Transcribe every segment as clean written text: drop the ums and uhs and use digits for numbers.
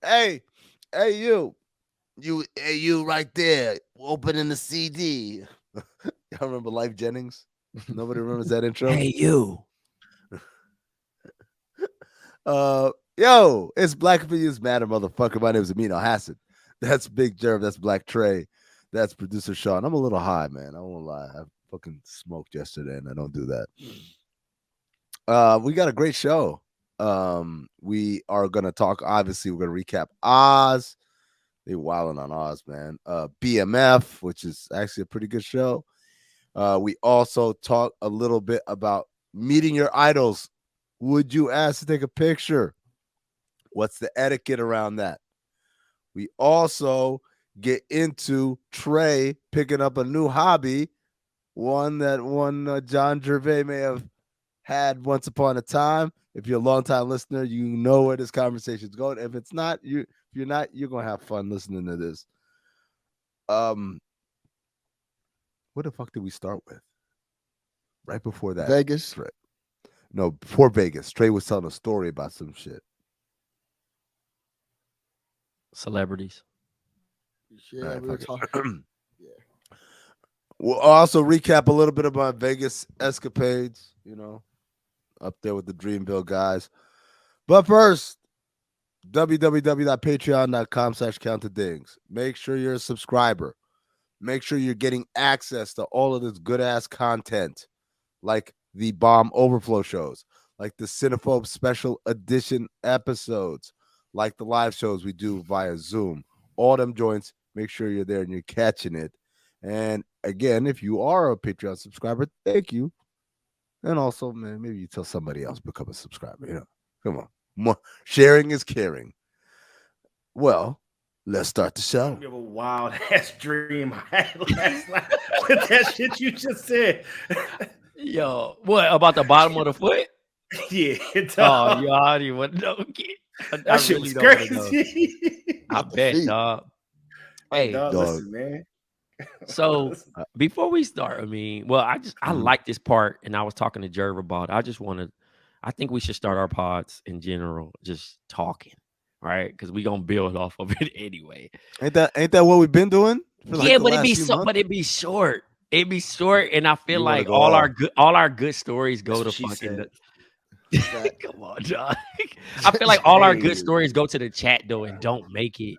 Hey, you right there, opening the CD. Y'all remember Life Jennings? Nobody remembers that intro. Hey, you. Yo, it's Black Opinions Matter, motherfucker. My name is Amin Hassan. That's Big Jerv. That's Blk Tray. That's producer Sean. I'm a little high, man. I won't lie. I fucking smoked yesterday, and I don't do that. We got a great show. We are gonna talk. Obviously, we're gonna recap Oz. They wilding on Oz, man. BMF, which is actually a pretty good show. We also talk a little bit about meeting your idols. Would you ask to take a picture? What's the etiquette around that? We also get into Trey picking up a new hobby, one that John Gervais may have had once upon a time. If you're a longtime listener, you know where this conversation's going. If it's not, if you're not, you're gonna have fun listening to this. What the fuck did we start with? Right before that, Vegas. Trey. No, before Vegas. Trey was telling a story about some shit. Celebrities. Yeah, All right, we were fuck it. talking. Yeah. We'll also recap a little bit of my Vegas escapades, up there with the Dreamville guys. But first, www.patreon.com/countofdings. Make sure you're a subscriber. Make sure you're getting access to all of this good ass content, like the BOMM overflow shows, like the Cinephobe special edition episodes, like the live shows we do via Zoom. All them joints, make sure you're there and you're catching it. And again, if you are a Patreon subscriber, thank you. And also, man, maybe you tell somebody else become a subscriber. Come on. More sharing is caring. Well, let's start the show. You have a wild ass dream I had last night with that shit you just said. Yo, what about the bottom of the foot? Yeah, Oh, you already want to know. That shit was crazy. I bet, dog. Hey, dog, dog. listen, man. So before we start, I like this part, and I was talking to Jerv about it. I think we should start our pods in general, just talking, right? Because we're gonna build off of it anyway. Ain't that what we've been doing? But it'd be short. It'd be short, and I feel like go all off. our good stories go That's to what she fucking. said. Come on, John. I feel like all our good stories go to the chat though, and don't make it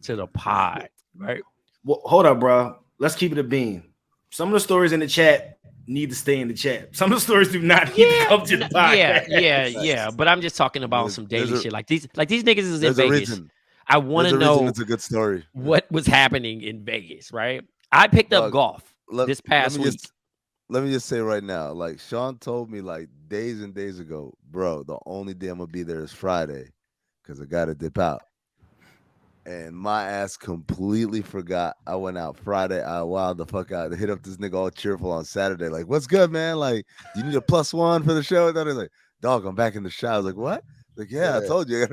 to the pod, right? Well, hold up, bro. Let's keep it a beam. Some of the stories in the chat need to stay in the chat. Some of the stories do not need to come to the podcast. Yeah. But I'm just talking about some daily shit. Like these niggas is in There's a Vegas. reason. I want to know it's a good story. what was happening in Vegas, right? I picked up golf this past week. Let me just say right now, like Sean told me like days and days ago, bro, the only day I'm gonna be there is Friday because I gotta dip out. And my ass completely forgot. I went out Friday. I wilded the fuck out. I hit up this nigga all cheerful on Saturday. Like, what's good, man? Like, do you need a +1 for the show? And he's like, dog, I'm back in the show. I was like, what? Like, yeah, I told you.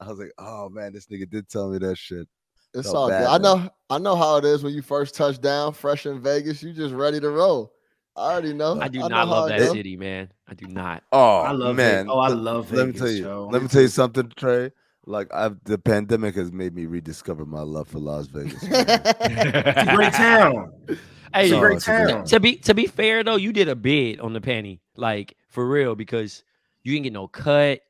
I was like, oh man, this nigga did tell me that shit. It's all good. I know how it is when you first touch down, fresh in Vegas. You just ready to roll. I already know. I do not love that city, man. I do not. Oh, I love man. Vegas. Oh, I love Vegas. Let me tell you something, Trey. Like the pandemic has made me rediscover my love for Las Vegas. It's a great town. Hey, it's a great town. To be fair though, you did a bid on the penny, like for real, because you didn't get no cut.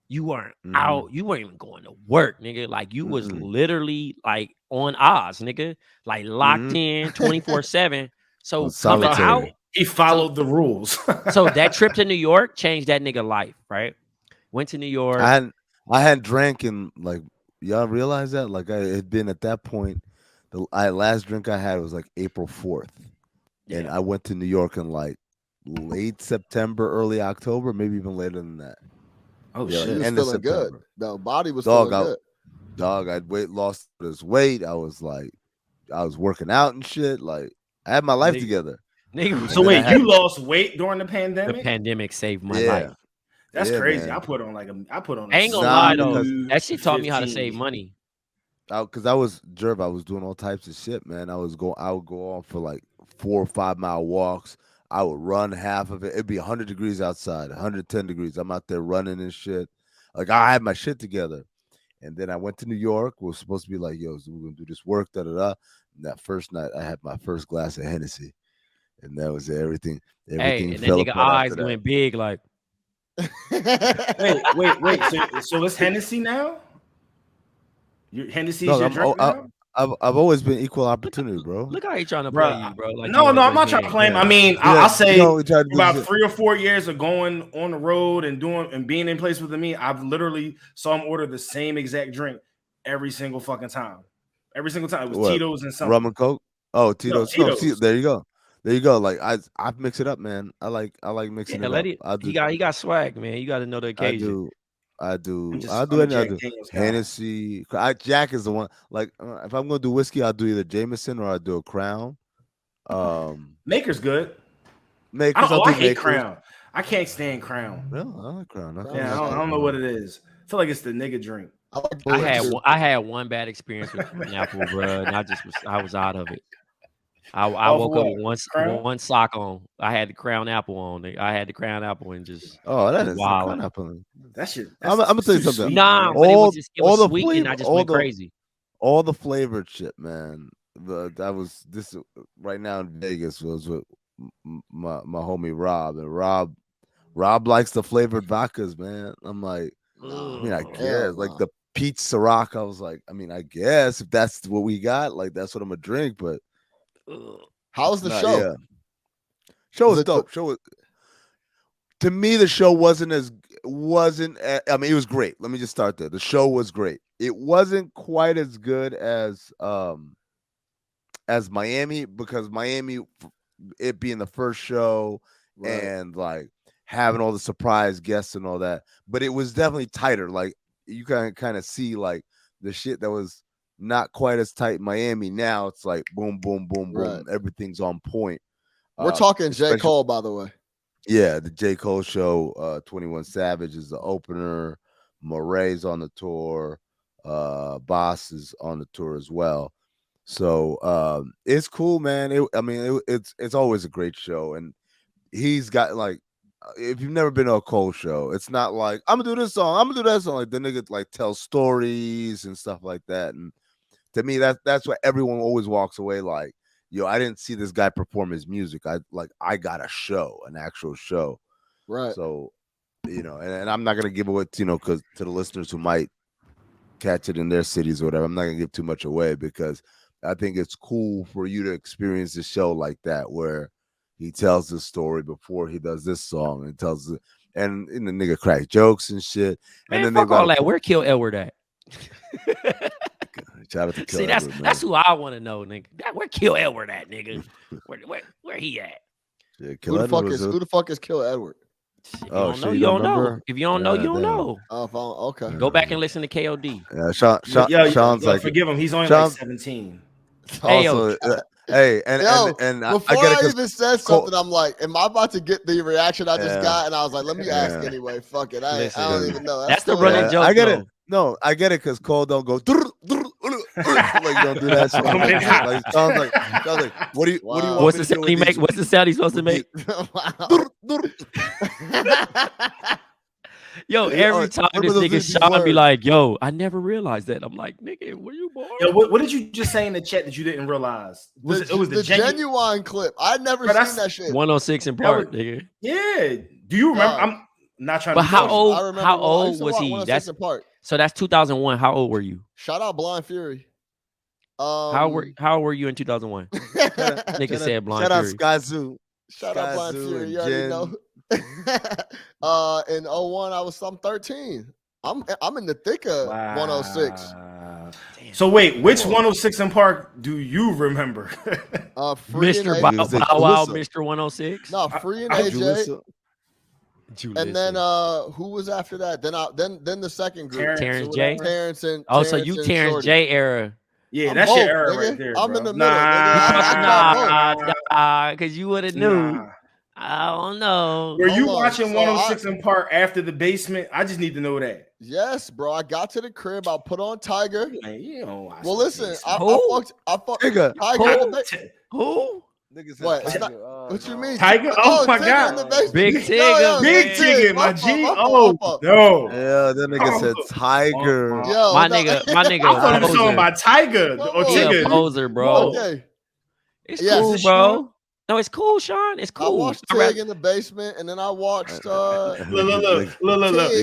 You weren't out. You weren't even going to work, nigga. Like you was literally like on Oz, nigga, like locked in 24/7. So coming out, he followed the rules. So that trip to New York changed that nigga life, right? Went to New York. I hadn't drank in like y'all realize that? Like I had been at that point. The last drink I had was like April 4th. Yeah. And I went to New York in like late September, early October, maybe even later than that. Oh shit. You was feeling good. The body was feeling good. Dog, I'd lost this weight. I was working out and shit. Like I had my life together. Nigga, so wait, you lost weight during the pandemic? The pandemic saved my life. That's crazy. Man. I put on. I ain't gonna lie though. That shit taught me how to save money. Because I was doing all types of shit, man. I would go on for like 4 or 5 mile walks. I would run half of it. It'd be 100 degrees outside, 110 degrees. I'm out there running and shit. Like I had my shit together. And then I went to New York. We were supposed to be like, yo, so we're gonna do this work, da da da. And that first night, I had my first glass of Hennessy, and that was it. Everything Hey, and that fell nigga apart eyes after that. went big, like. Wait. So it's Hennessy now? Hennessy is your drink now? I've always been equal opportunity, bro. Look how he trying to Bro, play you, bro. Like no, you I'm not trying to claim. yeah. I mean, Yeah, I'll say we tried to do about shit. 3 or 4 years of going on the road and being in place with me, I've literally saw him order the same exact drink every single fucking time. Every single time. It was What? Tito's and something. Rum and Coke. Oh, Tito's. No, No, Tito's. there you go. There you go. Like I mix it up, man. I like mixing Yeah, it let up. it. He got swag, man. You got to know the occasion. I do I'm a anything. Jack Daniels guy. Hennessy. Jack is the one. Like if I'm gonna do whiskey, I'll do either Jameson or I'll do a Crown. Maker's good. Makers. I hate Makers. Crown. I can't stand Crown. No, I like Crown. Yeah, I don't know what it is. I feel like it's the nigga drink. I had one bad experience with apple, bro, and I was out of it. I woke up with one sock on. I had the Crown Apple on. I had the Crown Apple and just that is wild. Crown Apple. That shit. I'm gonna tell you something. Sweet, nah, man. but it was sweet, flavor, and I just went crazy. All the flavored shit, man. This right now in Vegas was with my homie Rob, and Rob likes the flavored vodkas, man. I'm like, I mean, I guess like the peach Ciroc. I was like, I mean, I guess if that's what we got, like that's what I'm gonna drink. But how's the show? Yeah. Show was dope. To me, the show wasn't. I mean, it was great. Let me just start there. The show was great. It wasn't quite as good as Miami, because Miami, it being the first show, right, and like having all the surprise guests and all that, but it was definitely tighter. Like you can kind of see like the shit that was not quite as tight in Miami. Now it's like boom, boom, boom, boom. Right. Everything's on point. We're talking J. Cole, by the way. Yeah, the J. Cole show. 21 Savage is the opener. Moray's on the tour. Boss is on the tour as well. So it's cool, man. It's always a great show, and he's got like, if you've never been to a Cole show, it's not like I'm gonna do this song, I'm gonna do that song. Like the nigga like tells stories and stuff like that. And to me, that's what everyone always walks away like, yo, I didn't see this guy perform his music. I got a show, an actual show. Right. So, and I'm not gonna give away, because to the listeners who might catch it in their cities or whatever, I'm not gonna give too much away, because I think it's cool for you to experience the show like that, where he tells the story before he does this song, and and the nigga crack jokes and shit. Man, and then fuck all that. Where Kill Edward at? Shout out to Kill See, Edward, that's who I want to know, nigga. Where Kill Edward at, nigga? Where he at? Yeah, who the fuck is Kill Edward? If you don't know, you don't know. If you don't know, you don't know. Okay. Go back and listen to KOD. Yeah, Sean's like, forgive him. He's only like 17. Also, and before I even said something, I'm like, am I about to get the reaction I just got? And I was like, let me ask anyway. Fuck it. I don't even know. That's the running joke. I get it. No, I get it, because Cole don't go like don't do that shit. Like sounds like what do you what's the sound he make? What's the sound he's supposed to make? Yo, every time this nigga Sean be like, yo, I never realized that. I'm like, nigga, were you born? Yo, what did you just say in the chat that you didn't realize? It was the genuine clip. I never seen that shit. 106 in part, nigga. Yeah. Do you remember? I'm not trying to. But how old was he? That's in part. So that's 2001. How old were you? Shout out Blind Fury. How were you in 2001? Nigga said Blind Fury. Shout out Sky Zoo. Shout out Blind Fury. You already know. In 01, I'm 13. I'm in the thick of 106. Damn. So wait, which 106 in Park do you remember? Mr. Bow Wow, Mr. 106. No, Free and AJ. And then who was after that? Then the second group. Terrence J. Terrence and so you Terrence J era. Yeah, that's your era right there. I'm bro. in the middle. Nah, because you would have knew. I don't know. Were you watching 106 in Park after the basement? I just need to know that. Yes, bro. I got to the crib. I put on Tiger. Man, you don't watch well, listen, I fucked Tiger. Tiger. Who? Niggas What? said It's not- Tiger. What you mean? Tiger? Oh my Tigger God. in the basement. Big Yo, Tigger, Big Tig, Ticket, my G. Oh, fault. no. Yeah, that nigga said Tiger. Yo, My no. nigga, I thought he was talking poser. about Tiger Come or on, He a Tigger. poser, bro. Okay. It's Yes. cool, Is this bro. Sean? No, it's cool, Sean. It's I cool. watched Tig in the basement, and then I watched Look. Tig. He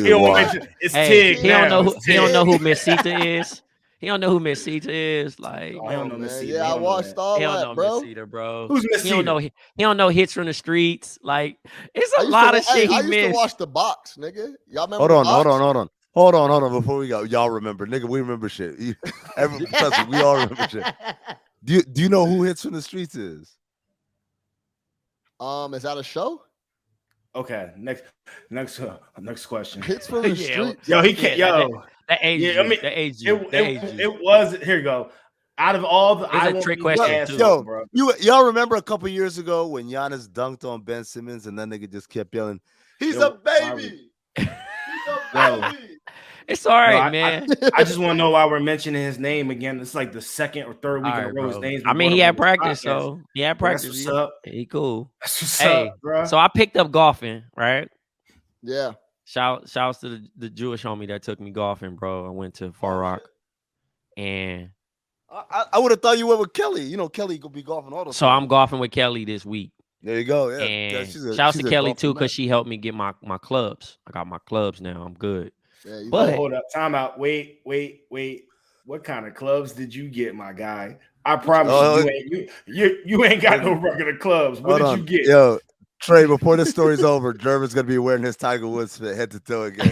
don't want to mention it's Hey, Tig he don't now. know who It's he don't know Tig. who Miss Sita is. He don't know who Miss Sita is. Like Oh, he don't know man. Miss Sita. Yeah, He I don't know watched that. all he don't that, know bro. Miss Sita, bro. Who's Miss He don't know. Sita? He don't know hits from the streets. Like it's I a used lot to, of shit I he used to missed. watch the box, nigga. Y'all remember? Hold the on, box? hold on. Before we go, y'all remember, nigga. We remember shit. Trust me, we all remember shit. Do you know who Hits from the Streets is? Is that a show? Okay, next question. Hits from the Yeah, streets. Yo, he can't. Yo, That age Yeah, I mean, that age you. it was. Here you go. Out of all the, It's a trick question, too. Yo, bro. y'all remember a couple years ago when Giannis dunked on Ben Simmons and that nigga just kept yelling, "He's Yo, a baby! He's a baby!" It's all right, I- man. I just want to know why we're mentioning his name again. It's like the second or third week All in a right, row. His bro. name's I been mean, brought he up had on this practice, podcast. so he had Well, that's practice. what's up. He cool. That's what's Hey, up, bro. so I picked up golfing, right? Yeah. Shouts to the Jewish homie that took me golfing, bro. I went to Far Rock, and I would have thought you went with Kelly. You know, Kelly could be golfing all the so time. I'm golfing with Kelly this week. There you go. Yeah. And she's shouts to a Kelly golfer too, nut. because she helped me get my clubs. I got my clubs now. I'm good. Yeah, But- Hold up, time out. Wait. What kind of clubs did you get, my guy? I promise you ain't got no regular clubs. What did you get? Yo, Trey, before this story's over, Jerv is gonna be wearing his Tiger Woods fit head to toe again.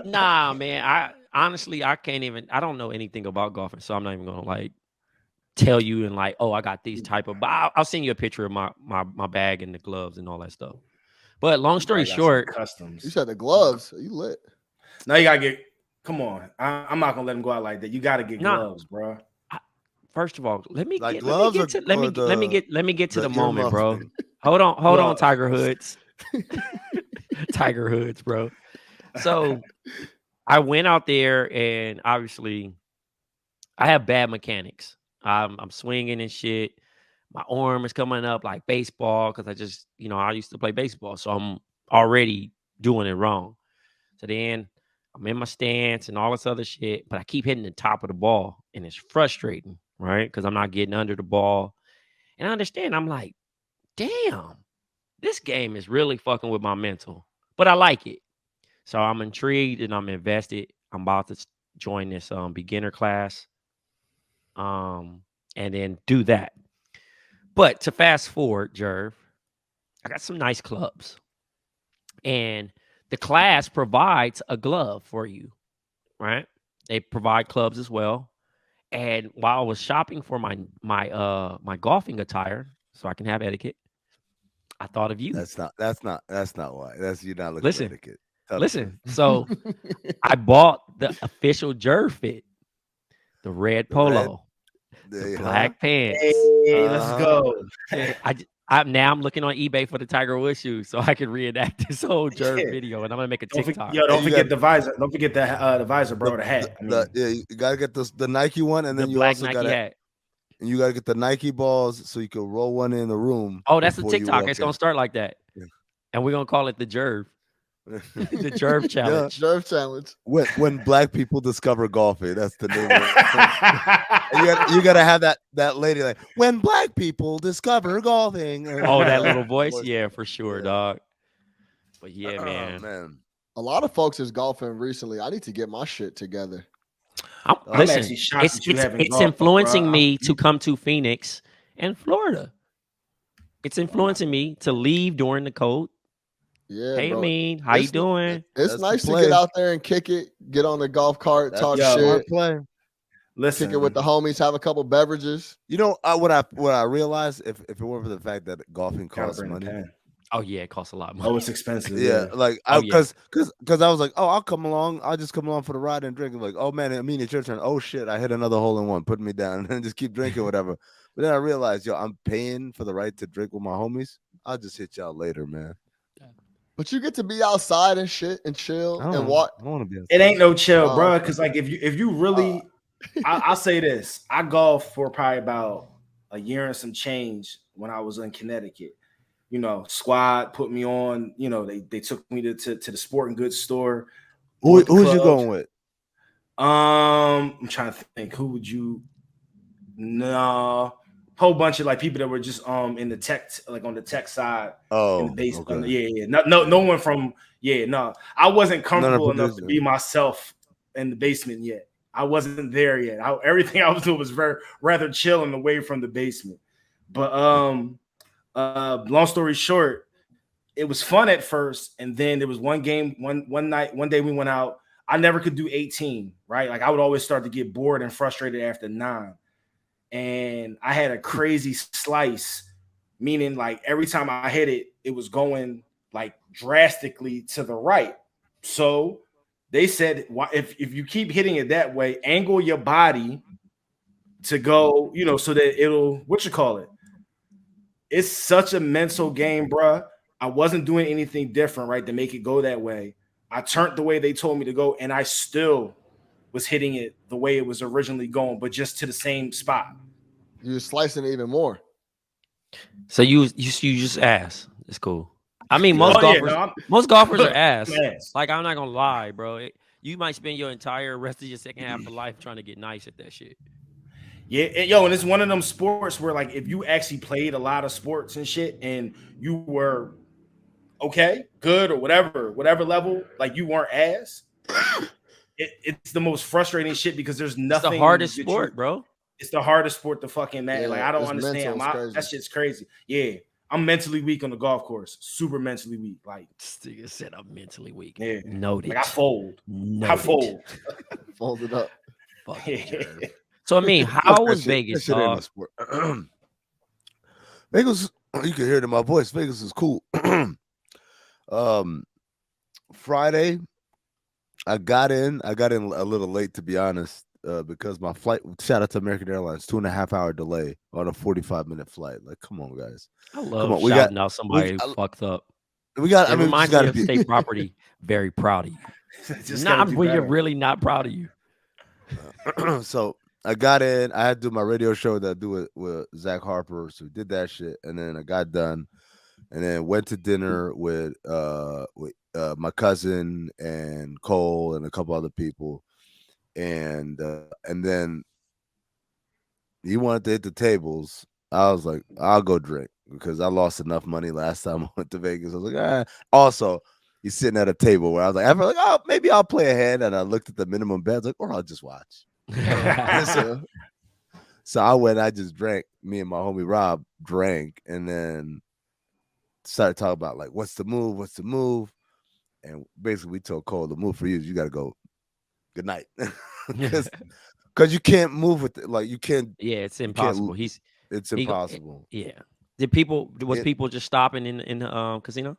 Nah, man. I honestly can't even. I don't know anything about golfing, so I'm not even gonna like tell you and like, oh, I got these type of. But I'll send you a picture of my bag and the gloves and all that stuff. But long story short, customs. You said the gloves. You lit. Now you gotta get. Come on, I'm not gonna let him go out like that. You gotta get gloves, bro. First of all, let me Like get gloves to or let me get to the moment, earmuffs bro. thing? Hold on, Gloves. Tiger Hoods. Tiger Hoods, bro. So I went out there and obviously I have bad mechanics. I'm swinging and shit. My arm is coming up like baseball because I just, I used to play baseball. So I'm already doing it wrong. So then I'm in my stance and all this other shit, but I keep hitting the top of the ball and it's frustrating, right? Because I'm not getting under the ball. And I understand. I'm like, damn, this game is really fucking with my mental, but I like it. So I'm intrigued and I'm invested. I'm about to join this beginner class and then do that. But to fast forward, Jerv, I got some nice clubs. And the class provides a glove for you, right? They provide clubs as well. And while I was shopping for my golfing attire, so I can have etiquette, I thought of you. That's not why. That's you not looking Listen, at etiquette. listen. So I bought the official Jerv fit, the red polo, the black pants. Hey, let's go. I'm looking on eBay for the Tiger Woods shoes so I can reenact this whole Jerv video, and I'm gonna make a TikTok. Don't forget the visor. Don't forget the visor, bro. The hat. You gotta get the Nike one, and then you black also Nike hat. And you gotta get the Nike balls so you can roll one in the room. Oh, that's the TikTok. It's gonna start like that, and we're gonna call it the Jerv. The Jerv challenge. Yeah, Jerv challenge. When black people discover golfing, that's the name of it. You gotta have that lady like when black people discover golfing. Oh, that little voice, yeah, for sure, dog. But yeah, man. A lot of folks is golfing recently. I need to get my shit together. Listen, it's influencing me to come to Phoenix and Florida. It's influencing me to leave during the cold. Yeah, hey, bro. Amin, how you doing? It's nice to get out there and kick it, get on the golf cart, talk shit, play. Listen, kick it with the homies, have a couple beverages. You know what I realized if it weren't for the fact that golfing costs money. Oh yeah, it costs a lot of money. Oh, it's expensive. Yeah, like because I was like, oh, I'll come along. I'll just come along for the ride and drink. I'm like, oh man, I mean it's your turn. Oh shit, I hit another hole in one. Put me down and just keep drinking whatever. But then I realized, I'm paying for the right to drink with my homies. I'll just hit y'all later, man. But you get to be outside and shit and chill and walk. I don't want to be outside. It ain't no chill, bro. Because like if you really, I'll say this: I golf for probably about a year and some change when I was in Connecticut. You know, squad put me on. You know, they took me to the sporting goods store. Who's you going with? I'm trying to think. Who would you? No, whole bunch of like people that were just in the tech, like on the tech side. Oh, in the base. okay. Yeah. No one from. Yeah, no. I wasn't comfortable enough to be myself in the basement yet. I wasn't there yet. Everything I was doing was rather chill and away from the basement. But long story short, it was fun at first, and then there was one game, one night, one day we went out. I never could do 18, right? Like I would always start to get bored and frustrated after 9. And I had a crazy slice, meaning like every time I hit it, it was going like drastically to the right. So they said, if you keep hitting it that way, angle your body to go, you know, so that it'll, it's such a mental game, bruh. I wasn't doing anything different, right, to make it go that way. I turned the way they told me to go, and I still was hitting it the way it was originally going, but just to the same spot. You were slicing it even more. So you just ass. It's cool. I mean, most golfers are ass. Like, I'm not gonna lie, bro. You might spend your entire rest of your second half of life trying to get nice at that shit. Yeah, and it's one of them sports where, like, if you actually played a lot of sports and shit, and you were okay, good, or whatever level, like you weren't ass. It's the most frustrating shit because there's nothing. It's the hardest sport, bro. It's the hardest sport to fucking man. Yeah, like I don't understand. That shit's crazy. Yeah, I'm mentally weak on the golf course. Super mentally weak. Like Stiga said, I'm mentally weak. Yeah, noted. Like I fold. Fold it up. Fuck yeah. So I mean, how was Vegas? Vegas, you can hear it in my voice. Vegas is cool. Friday, I got in a little late, to be honest, because my flight. Shout out to American Airlines, 2.5 hour delay on a 45-minute flight. Like, come on, guys. I love shouting out somebody who fucked up. It reminds me of state property. Very proud of you. Not when you're really not proud of you. So I got in. I had to do my radio show that I do with Zach Harper. So we did that shit, and then I got done, and then went to dinner with my cousin and Cole and a couple other people, and then he wanted to hit the tables. I was like, I'll go drink because I lost enough money last time I went to Vegas. I was like, Also, he's sitting at a table where I was like, oh, maybe I'll play ahead, and I looked at the minimum bet, I was like, or I'll just watch. So I went. I just drank. Me and my homie Rob drank, and then started talking about like, what's the move? And basically, we told Cole, the move for you is you got to go. Good night, because you can't move with it. Like you can't. Yeah, it's impossible. It's impossible. Yeah. People just stopping in the casino?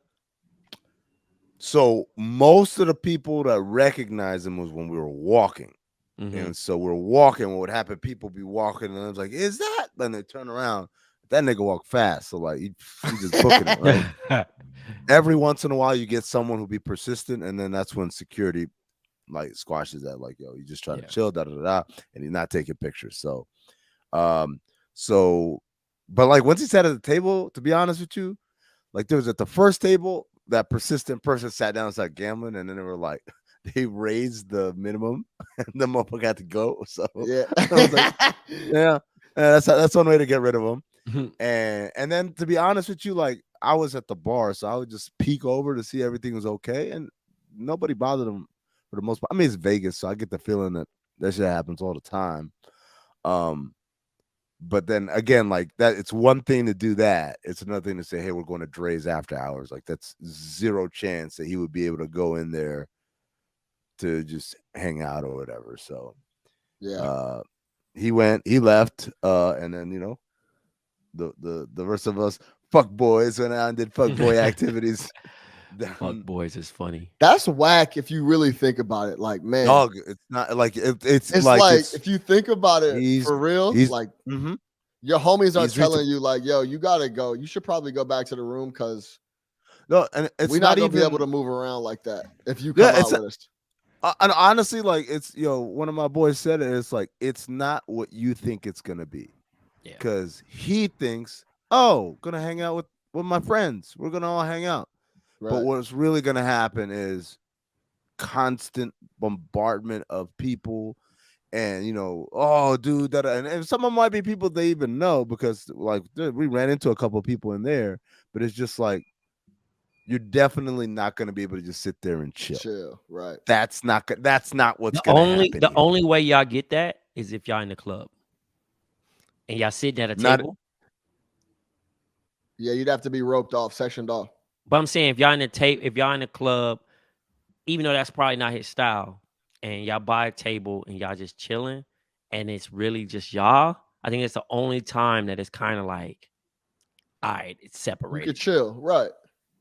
So most of the people that recognized him was when we were walking. Mm-hmm. And so we're walking. What would happen? People be walking, and I was like, "Is that?" Then they turn around. That nigga walk fast, so like he just booking it. Right? Every once in a while, you get someone who be persistent, and then that's when security like squashes that. Like, yo, you just trying to chill, and he's not taking pictures. So, but like once he sat at the table, to be honest with you, like there was at the first table that persistent person sat down and started gambling, and then they were like. They raised the minimum, and the motherfucker had to go. So yeah, I was like, that's one way to get rid of him. Mm-hmm. And then to be honest with you, like I was at the bar, so I would just peek over to see everything was okay, and nobody bothered him for the most part. I mean, it's Vegas, so I get the feeling that shit happens all the time. But then again, like that, it's one thing to do that. It's another thing to say, hey, we're going to Dre's after hours. Like that's zero chance that he would be able to go in there to just hang out or whatever. So he left, and then the rest of us fuck boys went out and did fuck boy activities. Fuck boys is funny. That's whack if you really think about it. Like, man, dog, it's not like it's like if you think about it for real, like your homies are telling you like, yo, you gotta go. You should probably go back to the room because and we're not gonna be able to move around like that if you come out with us. And honestly, like it's one of my boys said it. It's like it's not what you think it's gonna be. because he thinks, oh, gonna hang out with my friends. We're gonna all hang out. Right. But what's really gonna happen is constant bombardment of people. And oh, dude, that, and some of them might be people they even know because, like, we ran into a couple of people in there, but it's just like you're definitely not going to be able to just sit there and chill. Right? That's not what's going to happen. The only way y'all get that is if y'all in the club and y'all sitting at a table. Yeah, you'd have to be roped off, sectioned off. But I'm saying if y'all in the club, even though that's probably not his style, and y'all buy a table and y'all just chilling and it's really just y'all, I think it's the only time that it's kind of like, all right, it's separated. You could chill, right?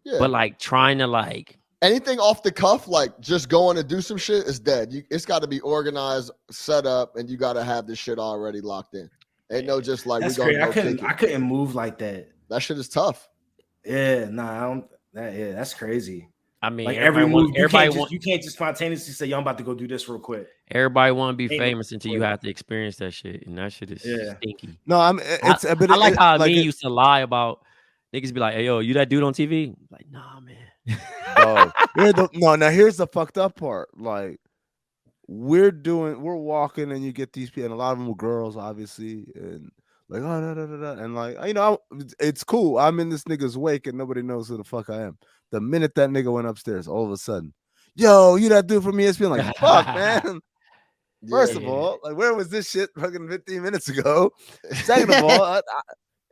Yeah. But like trying to like anything off the cuff, like just going to do some shit is dead. It's got to be organized, set up, and you got to have this shit already locked in. Ain't no just like that's great. I couldn't move like that. That shit is tough. Yeah, I don't. That's crazy. I mean, like every move, you can't just spontaneously say, "Yo, I'm about to go do this real quick." Everybody want to be famous until you have to experience that shit, and that shit is stinky. No, I like how Amin used to lie about niggas. Be like, "Hey, yo, you that dude on TV?" Like, nah, man. Now here's the fucked up part. Like, we're walking, and you get these people, and a lot of them were girls, obviously, and like, and like, it's cool. I'm in this nigga's wake, and nobody knows who the fuck I am. The minute that nigga went upstairs, all of a sudden, yo, you that dude from ESPN? Like, fuck, man. First of all, like, where was this shit fucking 15 minutes ago? Second of all,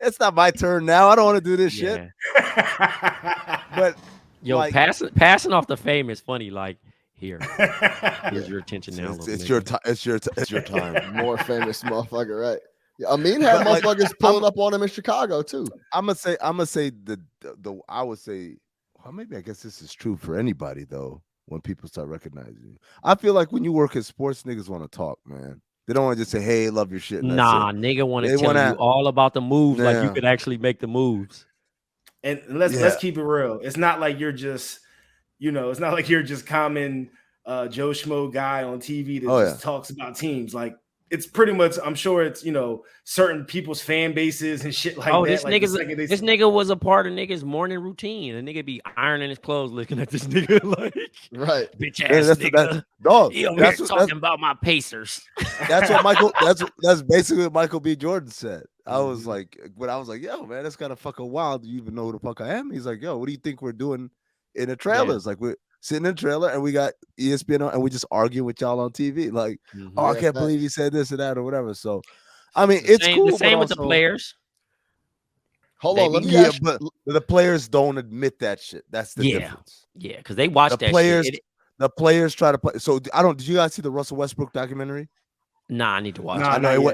it's not my turn now. I don't want to do this shit. But yo, like, passing off the fame is funny. Like, here's your attention now. It's your time. It's your time. More famous motherfucker, right? Yeah, Amin had motherfuckers pulling up on him in Chicago too. I'm gonna say I would say. Well, maybe I guess this is true for anybody though. When people start recognizing you, I feel like when you work in sports, niggas want to talk, man. They don't want to just say, "Hey, love your shit." Nah, nigga want to tell you all about the moves, like you could actually make the moves. And let's keep it real. It's not like you're just, it's not like you're just common Joe Schmo guy on TV that just talks about teams. Like, it's pretty much, I'm sure it's, certain people's fan bases and shit like that. This nigga was a part of niggas' morning routine. The nigga be ironing his clothes looking at this nigga like, right, bitch ass nigga. He over here talking about my Pacers. That's what Michael, that's basically what Michael B. Jordan said. I was like, yo, man, that's kind of fucking wild. Do you even know who the fuck I am? He's like, yo, what do you think we're doing in the trailers? Like, we're sitting in a trailer and we got ESPN on and we just argue with y'all on TV. Like, I can't believe he said this or that or whatever. So, I mean, it's cool. The same with the players. Hold on, let me but the players don't admit that shit. That's the difference. Yeah, because they watch that shit. The players try to play. So, did you guys see the Russell Westbrook documentary? Nah, I need to watch it. I know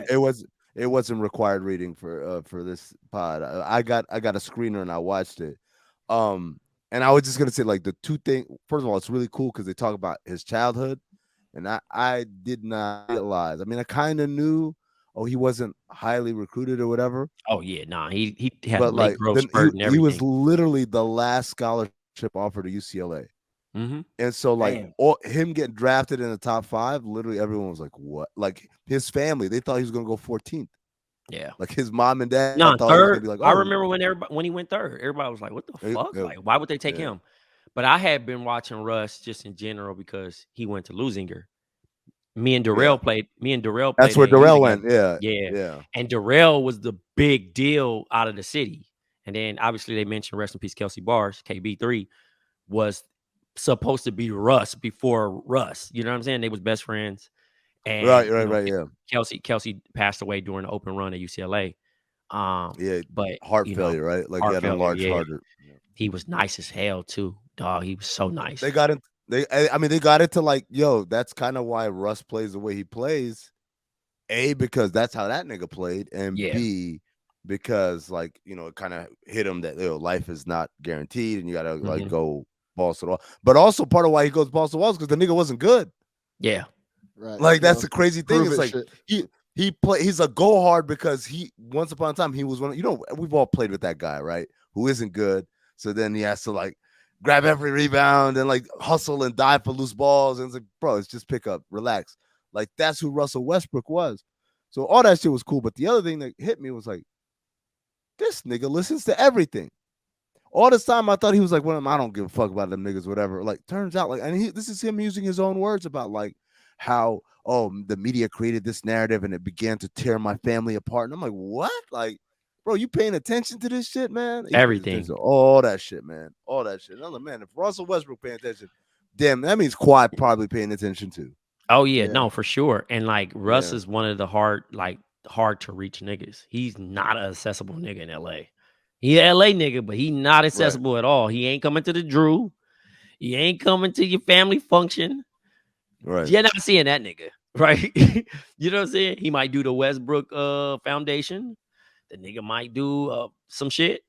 it wasn't required reading for this pod. I got a screener and I watched it. And I was just gonna say, like, the two things. First of all, it's really cool because they talk about his childhood, and I did not realize. I mean, I kind of knew. Oh, he wasn't highly recruited or whatever. Oh yeah, nah, he had a late growth spurt and everything. He was literally the last scholarship offered to UCLA, and so like him getting drafted in the top 5, literally everyone was like, "What?" Like his family, they thought he was gonna go 14th. Yeah, like his mom and dad. No, third. Like, I remember when he went third, everybody was like, "What the fuck? Like, why would they take him?" But I had been watching Russ just in general because he went to Lusinger. Me and Darrell played. That's where Darrell went. Yeah. And Darrell was the big deal out of the city. And then obviously they mentioned rest in peace Kelsey Bars. KB3 was supposed to be Russ before Russ. You know what I'm saying? They was best friends. And right. Yeah. Kelsey passed away during the open run at UCLA. But heart failure, right? Like he had a large heart. Yeah. He was nice as hell too, dog. He was so nice. They got into like, yo, that's kind of why Russ plays the way he plays. A, because that's how that nigga played, and B, because like, it kind of hit him that life is not guaranteed, and you gotta like go balls to the wall. But also part of why he goes balls to the walls because the nigga wasn't good. Yeah, right. Like that's the crazy thing. It's like he's a go hard because he once upon a time he was one. We've all played with that guy, right? Who isn't good. So then he has to like grab every rebound and like hustle and dive for loose balls. And it's like, bro, it's just pick up, relax. Like that's who Russell Westbrook was. So all that shit was cool. But the other thing that hit me was like, this nigga listens to everything. All this time I thought he was like one of them, I don't give a fuck about them niggas, whatever. Like, turns out, like, and this is him using his own words about like how, oh, the media created this narrative and it began to tear my family apart. And I'm like, what? Like, bro, you paying attention to this shit, man? Everything. All that shit, man. All that shit. Another man, if Russell Westbrook paying attention, damn, that means Kawhi probably paying attention too. Oh yeah, no, for sure. And like Russ is one of the hard to reach niggas. He's not an accessible nigga in LA. He an LA nigga, but he not accessible at all. He ain't coming to the Drew. He ain't coming to your family function. Right. You're not seeing that nigga, right? You know what I'm saying? He might do the Westbrook Foundation. The nigga might do some shit,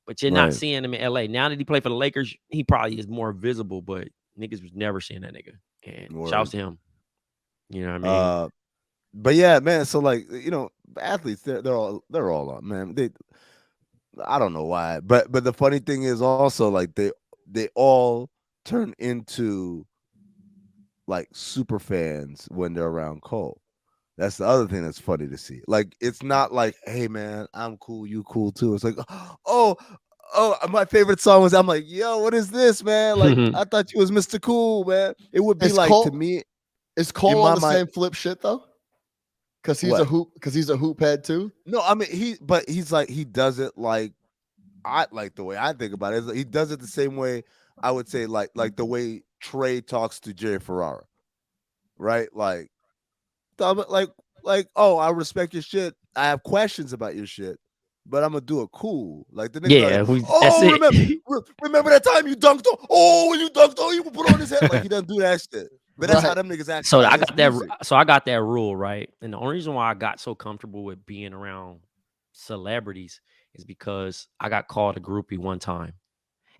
but you're not seeing him in LA. Now that he played for the Lakers, he probably is more visible, but niggas was never seeing that nigga. And shouts to him. You know what I mean? But yeah, man. So like, you know, athletes, they're all on, man. I don't know why, but the funny thing is also like they all turn into like super fans when they're around Cole. That's the other thing that's funny to see. Like, it's not like, hey man, I'm cool, you cool too. It's like, oh, my favorite song was. I'm like, yo, what is this, man? Like, I thought you was Mr. Cool, man. It would be like Cole, to me. Is Cole on the same flip shit though? Because he's a hoop head too. No, I mean he's like, he does it like, I like the way I think about it. He does it the same way I would say like the way Trey talks to Jerry Ferrara, right? Like, oh, I respect your shit. I have questions about your shit, but I'm gonna do it cool. Like the nigga, remember that time you dunked on? Oh, when you dunked on, you put on his head. Like, he doesn't do that shit. But that's how them niggas act. So I got that. So I got that rule right, and the only reason why I got so comfortable with being around celebrities is because I got called a groupie one time,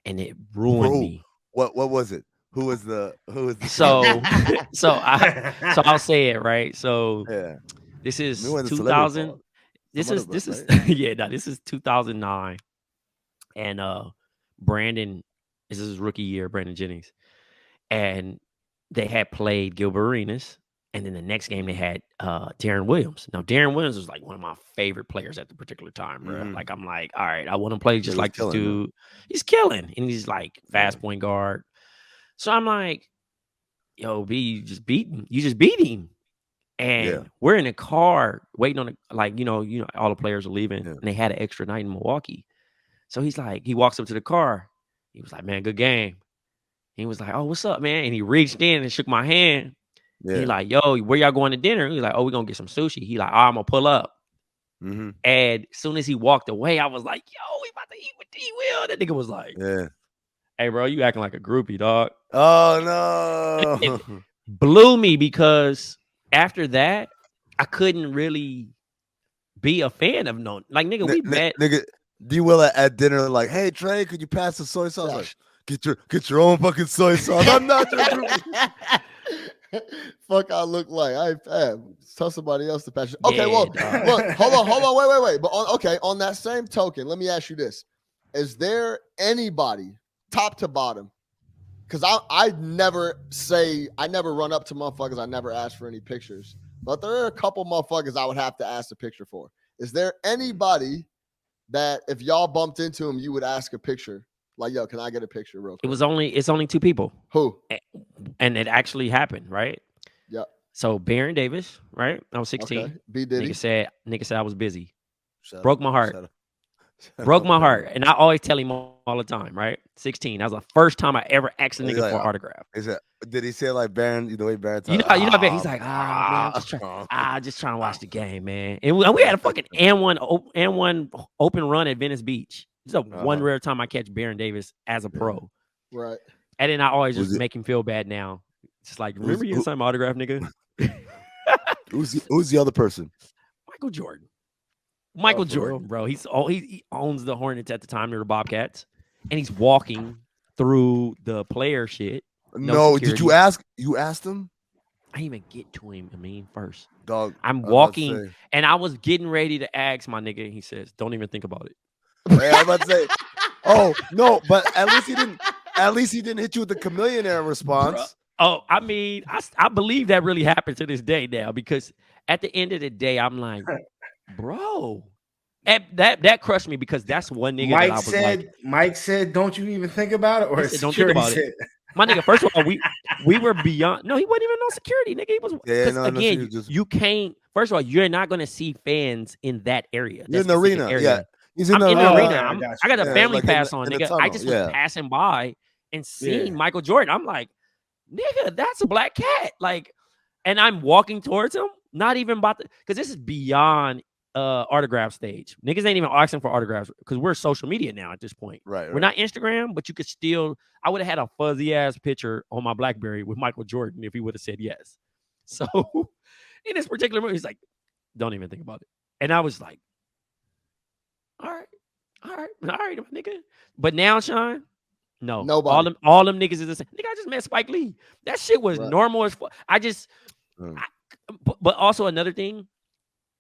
and it ruined me. What was it? Who was the? So I'll say it right. So this is 2000. This is this is 2009, and Brandon. This is his rookie year, Brandon Jennings, and they had played Gilbert Arenas, and then the next game they had Deron Williams. Now Deron Williams was like one of my favorite players at the particular time, bro. Like, I'm like, all right, I want to play just like this dude. He's killing, and he's like fast point guard. So I'm like, yo, B, you just beat him. And we're in a car waiting on all the players are leaving, and they had an extra night in Milwaukee. So he's like, he walks up to the car. He was like, man, good game. He was like, oh, what's up, man? And he reached in and shook my hand. He like, yo, where y'all going to dinner? He's like, oh, we're going to get some sushi. He like, oh, I'm going to pull up. And as soon as he walked away, I was like, yo, we about to eat with D-Will. That nigga was like, hey, bro, you acting like a groupie, dog. Oh, no. It blew me because after that, I couldn't really be a fan of no. Like, nigga, we met. Nigga, D-Will at dinner like, hey, Trey, could you pass the soy sauce? Like, Get your own fucking soy sauce. I'm not your groupie. Fuck, I look like tell somebody else to pass it. Okay, well, look, hold on, wait. But on that same token, let me ask you this: is there anybody, top to bottom? Because I never run up to motherfuckers. I never ask for any pictures, but there are a couple motherfuckers I would have to ask a picture for. Is there anybody that if y'all bumped into him, you would ask a picture? Like, yo, can I get a picture real quick? It's only two people. Who? And it actually happened, right? Yeah. So Baron Davis, right? I was 16. Okay. B Diddy. Nigga said I was busy. Broke my heart. Broke my heart. And I always tell him all the time, right? 16. That was the first time I ever asked a nigga for an autograph. Did he say like Baron, the way Baron talks? You know, he's like, man, I'm just trying to watch the game, man. And we had a fucking and one open run at Venice Beach. It's one rare time I catch Baron Davis as a pro. Right. And then I always just make him feel bad now. It's like, remember you signed my autograph, nigga? Who's the other person? Michael Jordan. Michael Jordan, bro. He owns the Hornets at the time. They were Bobcats. And he's walking through the player shit. No, did you ask? You asked him? I didn't even get to him, first. Dog. I'm walking, and I was getting ready to ask my nigga. He says, don't even think about it. Hey, I'm about to say, oh no, but at least he didn't hit you with the chameleon response. Oh, I mean, I believe that really happened to this day now, because at the end of the day, I'm like, bro, and that crushed me, because that's one nigga that I was like. Mike said, don't you even think about it, or He said, don't think security about said. it. My nigga, first of all, we were beyond. No, he wasn't even on security, nigga. He was, because again, you can't. First of all, you're not gonna see fans in that area. You're in the arena, area. yeah. He's in I'm the in the arena. arena. I got a family pass on, nigga. I just was passing by and seeing Michael Jordan. I'm like, nigga, that's a black cat. Like, and I'm walking towards him, not even about to, because this is beyond autograph stage. Niggas ain't even asking for autographs, because we're social media now at this point. Right. We're not Instagram, but you could still. I would have had a fuzzy ass picture on my BlackBerry with Michael Jordan if he would have said yes. So in this particular moment, he's like, don't even think about it. And I was like, all right, my nigga. But now, Sean, no, nobody. All them niggas is the same. Nigga, I just met Spike Lee. That shit was normal as fuck. But also another thing,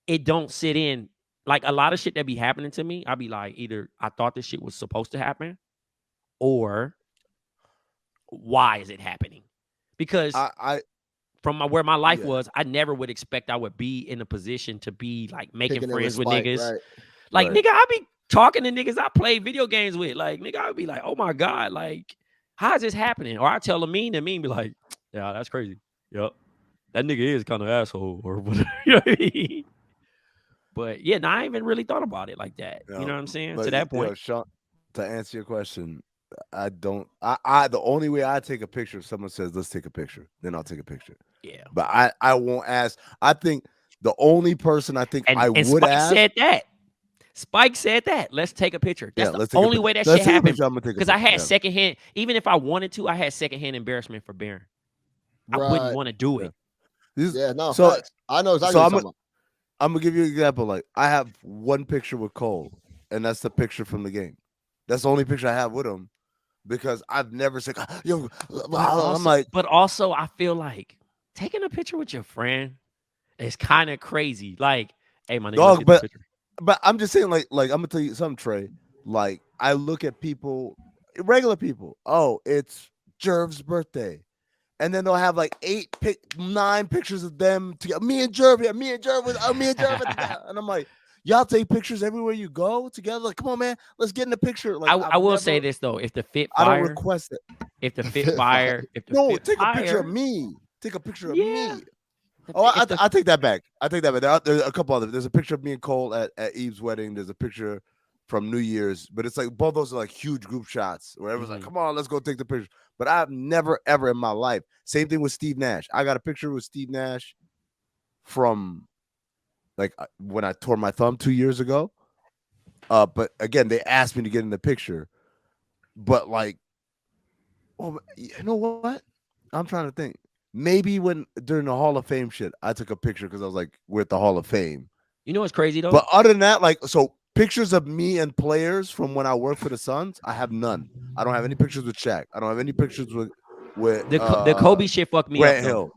it don't sit in. Like, a lot of shit that be happening to me, I be like, either I thought this shit was supposed to happen, or why is it happening? Because I from where my life was, I never would expect I would be in a position to be like making friends with niggas. Right. Like, nigga, I be talking to niggas I play video games with. Like, nigga, I would be like, oh my God, like, how is this happening? Or I tell Amin, and Amin be like, yeah, that's crazy. Yep. That nigga is kind of asshole, or whatever. You know what I mean? But yeah, I ain't even really thought about it like that. You know what I'm saying? To that point. Sean, to answer your question, I don't. I the only way I take a picture, if someone says, let's take a picture, then I'll take a picture. Yeah. But I won't ask. I think the only person I think I would Spike ask. Spike said that. Let's take a picture. That's the only way that shit happened. Because I had secondhand, even if I wanted to, I had secondhand embarrassment for Baron. I wouldn't want to do it. So I know exactly what you're talking about. I'm gonna give you an example. Like, I have one picture with Cole, and that's the picture from the game. That's the only picture I have with him, because I've never said, yo, I'm like. But also, I feel like taking a picture with your friend is kind of crazy. Like, hey, my nigga, but I'm just saying, like I'm gonna tell you something, Trey. Like, I look at people, regular people. Oh, it's Jerv's birthday. And then they'll have like 9 pictures of them together. Me and Jerv here. Me and Jerv. And I'm like, y'all take pictures everywhere you go together. Like, come on, man, let's get in the picture. Like, I will say this though: if the fit fire, I don't request it. If the fit fire, take a picture of me. Take a picture of me. Oh, I take that back. There's a couple other. There's a picture of me and Cole at Eve's wedding. There's a picture from New Year's, but it's like both those are like huge group shots where everyone's like, come on, let's go take the picture. But I've never, ever in my life. Same thing with Steve Nash. I got a picture with Steve Nash from like when I tore my thumb 2 years ago. But again, they asked me to get in the picture. But like, oh, you know what? I'm trying to think. Maybe during the Hall of Fame shit, I took a picture because I was like, we're at the Hall of Fame. You know what's crazy though? But other than that, like, so pictures of me and players from when I worked for the Suns, I have none. I don't have any pictures with Shaq. I don't have any pictures with the Kobe shit fucked me Grant up. Hill.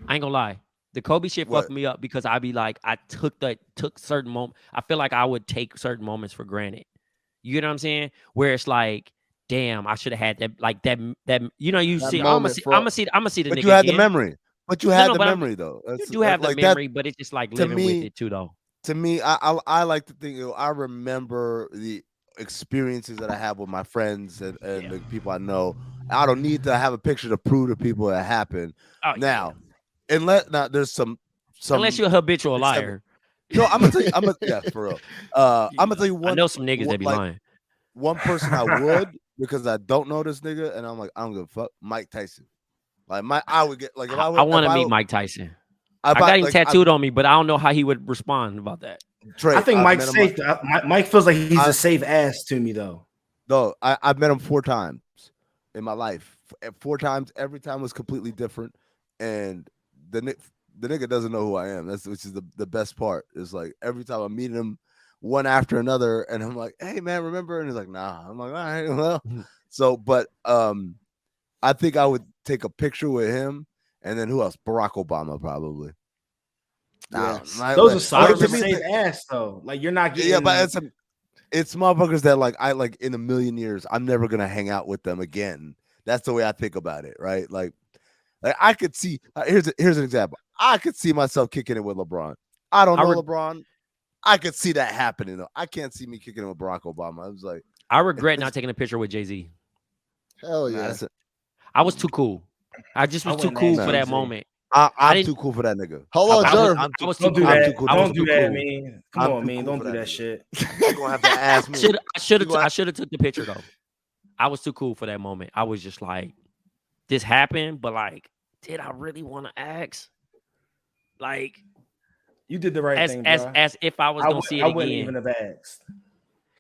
I ain't gonna lie. The Kobe shit fucked me up because I'd be like, I took certain moments. I feel like I would take certain moments for granted. You know what I'm saying? Where it's like, damn, I should have had that. Like that. You know, you see, I'm gonna see the nigga. But you had the memory. But you had the memory though. You do have the memory, but it's just like living with it too, though. To me, I like to think, I remember the experiences that I have with my friends and the people I know. I don't need to have a picture to prove to people that happened. Now, unless there's some unless you're a habitual liar. No, I'm gonna tell you. Yeah, for real. I'm gonna tell you one. I know some niggas that be lying. One person I would, because I don't know this nigga, and I'm like, I don't give a fuck. Mike Tyson. Like I would get like if I want to meet Mike Tyson. I got him tattooed on me, but I don't know how he would respond about that. Trey, I think Mike's safe. Mike feels like he's a safe ass to me, though. No, I've met him 4 times in my life. 4 times, every time was completely different, and the nigga doesn't know who I am. Which is the best part. Is like every time I meet him, one after another, and I'm like, hey man, remember? And he's like, nah. I'm like, all right, well. So, but I think I would take a picture with him. And then who else? Barack Obama, probably. Yes. Those are solid to save ass though. Like you're not getting. Yeah, but it's motherfuckers that like I like in a million years I'm never gonna hang out with them again. That's the way I think about it, right? Like Like I could see. Here's an example. I could see myself kicking it with LeBron. I don't know LeBron. I could see that happening though. I can't see me kicking it with Barack Obama. I was like, I regret not taking a picture with Jay-Z. Hell yeah. I was too cool. I just was too cool for that moment. I'm too cool for that nigga. Hold on, Jerv. I was too cool. Don't do that, man. Come on, man. Don't do that shit. You're gonna have to ask me. I should have took the picture though. I was too cool for that moment. I was just like, this happened, but like, did I really want to ask? Like, you did the right thing, bro. As if I was gonna see it again. I wouldn't even have asked.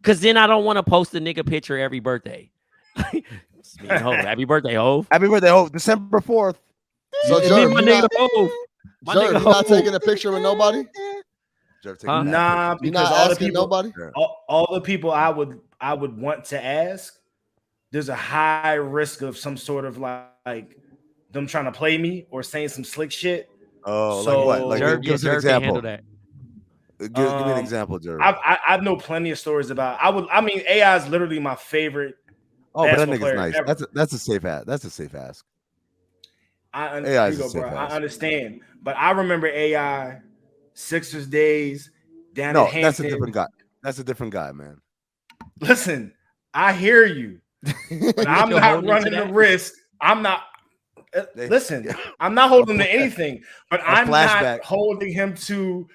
Cause then I don't want to post a nigga picture every birthday. Happy birthday, Hov. Happy birthday, Hov. December 4th. So Jerv, my nigga Hov. Jerv, you not taking a picture with nobody? Nah, because all the people, nobody. All the people I would want to ask, there's a high risk of some sort of like them trying to play me or saying some slick shit. Oh, so, like what? Like Jerv, give us an example. That. Give me an example, Jerv. I know plenty of stories about. I mean, AI is literally my favorite. Oh, but that nigga's nice. Ever. That's a safe ask. That's a safe ask. I understand, but I remember AI, Sixers days down at Hampton. That's a different guy. That's a different guy, man. Listen, I hear you, but I'm not running the risk. I'm not. Listen, I'm not holding him to anything, but I'm not holding him to.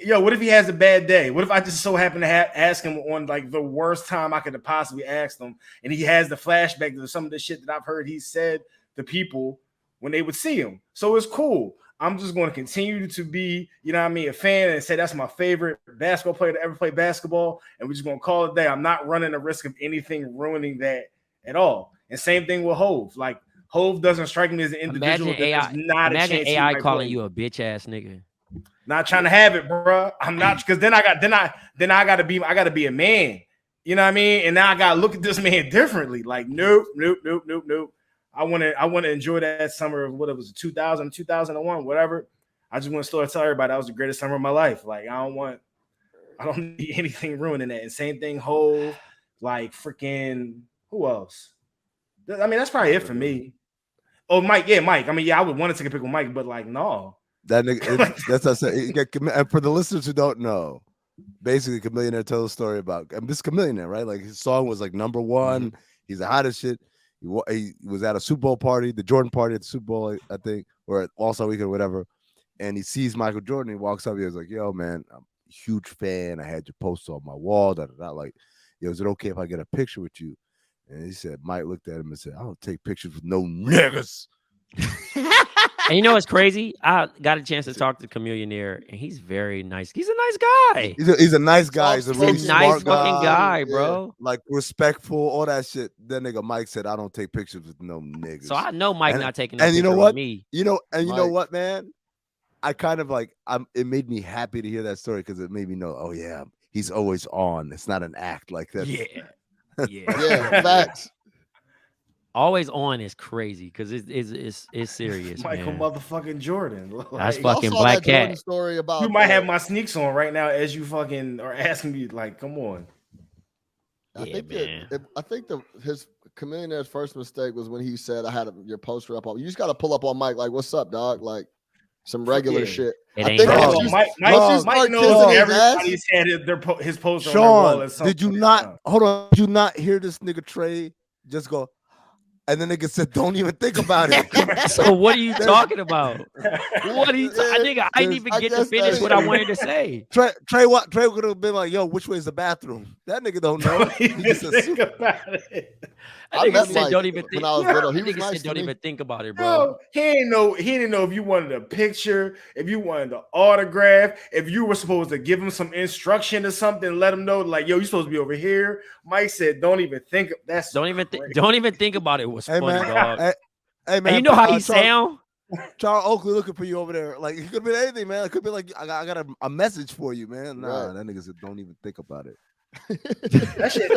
Yo, what if he has a bad day? What if I just so happen to ask him on like the worst time I could have possibly asked him, and he has the flashback to some of the shit that I've heard he said to people when they would see him. So it's cool. I'm just going to continue to be, you know what I mean, a fan and say that's my favorite basketball player to ever play basketball, and we're just going to call it a day. I'm not running the risk of anything ruining that at all. And same thing with Hov. Like Hov doesn't strike me as an individual. Imagine AI calling you a bitch ass nigga. Not trying to have it, bro. I'm not, because then I gotta be a man. You know what I mean? And now I gotta look at this man differently. Like, nope. I want to enjoy that summer of what it was, 2000, 2001, whatever. I just want to still tell everybody that was the greatest summer of my life. Like, I don't need anything ruining that. And same thing, Hov, like freaking who else? I mean, that's probably it for me. Oh, Mike. Yeah, Mike. I mean, yeah, I would want to take a pic with Mike, but like, no. That nigga, that's what I said. And for the listeners who don't know, basically, Chamillionaire tells a story about this Chamillionaire, right? Like his song was like number one. Mm-hmm. He's the hottest shit. He was at a Super Bowl party, the Jordan party at the Super Bowl, I think, or at All-Star Weekend, or whatever. And he sees Michael Jordan. He walks up. He was like, "Yo, man, I'm a huge fan. I had your poster on my wall. Like, yo, is it okay if I get a picture with you?" And he said, Mike looked at him and said, "I don't take pictures with no niggas." And you know what's crazy? I got a chance to talk to Chamillionaire, and he's very nice. He's a nice guy. He's a nice guy. He's a really nice smart fucking guy, bro. Yeah. Like respectful, all that shit. That nigga Mike said, "I don't take pictures with no niggas." So I know Mike not taking a picture you know what? With me. You know what, man? I kind of like. It made me happy to hear that story because it made me know. Oh yeah, he's always on. It's not an act like that. Yeah, facts. Always on is crazy because it's serious. Michael motherfucking Jordan. That's fucking Black Cat. Story about you might have my sneaks on right now as you fucking are asking me. Like, come on. I think his Chamillionaire's first mistake was when he said, "I had your poster up." You just got to pull up on Mike. Like, what's up, dog? Like some regular shit. I think Mike knows everybody's had his poster. Sean, on their wall. Did you not? Hold on. Did you not hear this nigga Tray just go? And then nigga said, "Don't even think about it." So what are you talking about? What are you? Nigga, I didn't even get to finish what I wanted to say. Trey would have been like, "Yo, which way is the bathroom?" That nigga don't know. He just think about it. I nigga said, "Don't even think." When I was little, he was nice. Don't even think about it, bro. He didn't know if you wanted a picture, if you wanted an autograph, if you were supposed to give him some instruction or something, let him know, like, "Yo, you're supposed to be over here." Mike said, "Don't even think." Don't even think about it. Was funny, man. dog. Hey, man, and you know how he sound? Charles Oakley looking for you over there. Like, it could be anything, man. It could be like, I got a message for you, man. Nah, that nigga said, "Don't even think about it." That shit,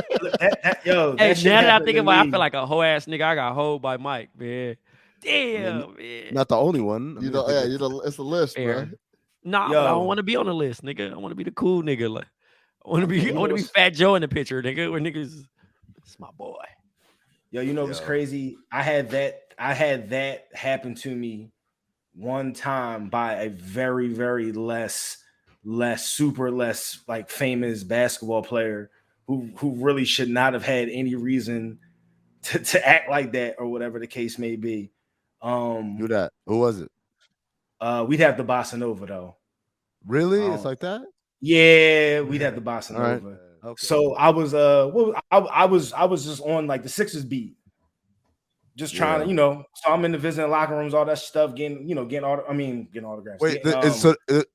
hey, now that I think about it, I feel like a whole ass nigga. I got hold by Mike, man. Damn, man. Not the only one. It's a list, bro. Nah, I don't want to be on the list, nigga. I want to be the cool nigga. Like, I want to be Fat Joe in the picture, nigga. Where niggas, it's my boy. Yo, you know what's crazy? I had that I had that happen to me one time by a very, very less like famous basketball player who really should not have had any reason to act like that or whatever the case may be. Who that? Who was it? We'd have the Bossa Nova though. Really? It's like that? Yeah, we'd have the Bossa Nova. Right. Okay. So I was I was just on like the Sixers beat. Just trying to, so I'm in the visiting locker rooms, all that stuff, getting autographs. Wait,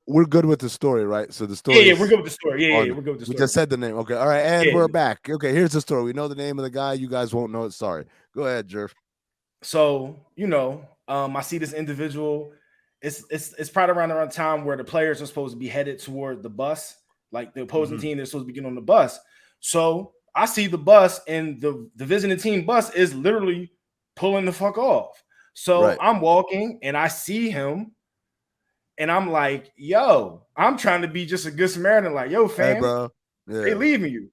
we're good with the story, right? So the story. Yeah, we're good with the story. Yeah, we're good with the story. We just said the name. Okay, all right, and we're back. Okay, here's the story. We know the name of the guy. You guys won't know it. Sorry. Go ahead, Jerv. So I see this individual. It's probably around the time where the players are supposed to be headed toward the bus, like the opposing team. They're supposed to be getting on the bus. So I see the bus, and the visiting team bus is literally pulling the fuck off. So I'm walking and I see him and I'm like, yo, I'm trying to be just a good Samaritan. Like, yo, fam, hey, bro. Yeah. They leaving you.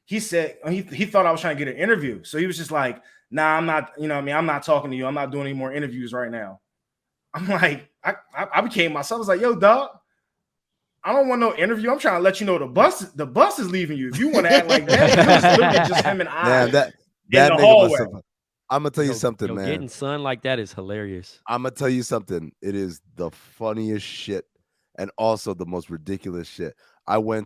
He said, he thought I was trying to get an interview. So he was just like, nah, I'm not, I'm not talking to you. I'm not doing any more interviews right now. I'm like, I became myself. I was like, yo, dog, I don't want no interview. I'm trying to let you know the bus is leaving you. If you want to act like that, it was literally just him and I in the hallway. I'm gonna tell you something, man. Getting sun like that is hilarious. I'm gonna tell you something. It is the funniest shit, and also the most ridiculous shit. It's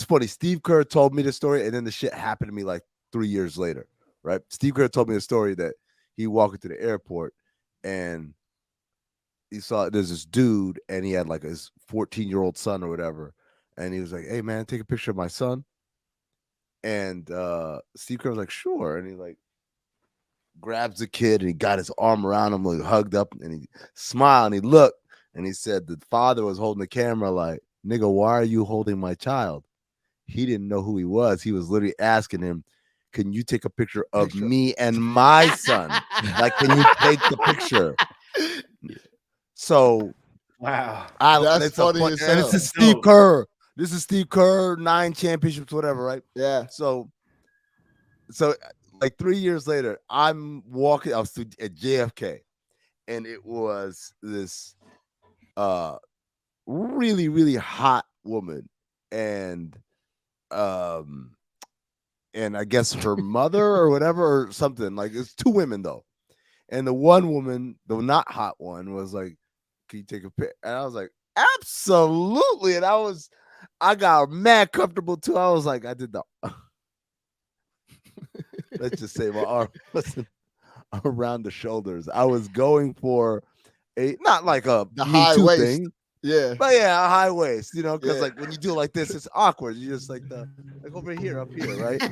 funny. Steve Kerr told me the story, and then the shit happened to me like 3 years later. Right? Steve Kerr told me the story that he walked into the airport, and he saw there's this dude, and he had like his 14-year-old son or whatever, and he was like, "Hey, man, take a picture of my son." And Steve Kerr was like, sure. And he like grabs the kid and he got his arm around him, like hugged up, and he smiled and he looked and he said the father was holding the camera like, nigga, why are you holding my child? He didn't know who he was. He was literally asking him, can you take a picture of me and my son? Like, can you take the picture? So, wow. That's funny as hell. And it's Steve Kerr. This is Steve Kerr, 9 championships, whatever, right? Yeah. So like 3 years later, I'm walking. I was at JFK, and it was this really, really hot woman, and I guess her mother or whatever or something. Like it's 2 women though, and the one woman, the not hot one, was like, "Can you take a pic?" And I was like, "Absolutely!" And I got mad comfortable too. I was like, I did the let's just say my arm wasn't around the shoulders. I was going for not like the high waist thing. Yeah. But yeah, a high waist, because like when you do it like this, it's awkward. You just like over here, up here, right?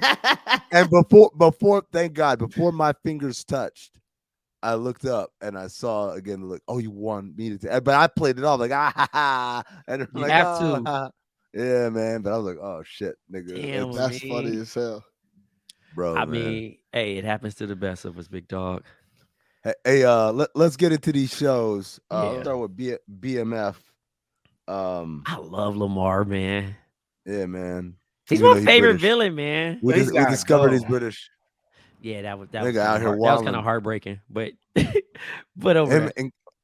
And before, thank God, before my fingers touched, I looked up and I saw again, like, oh, you want me to but I played it off like and you like, have to. Yeah, man. But I was like, oh shit, nigga. Damn, that's funny as hell. Bro. I mean, hey, it happens to the best of us, big dog. Hey, let's get into these shows. I'll start with BMF. I love Lamar, man. Yeah, man. He's my favorite villain, man. We discovered he's British. Yeah, that was kind of heartbreaking, but over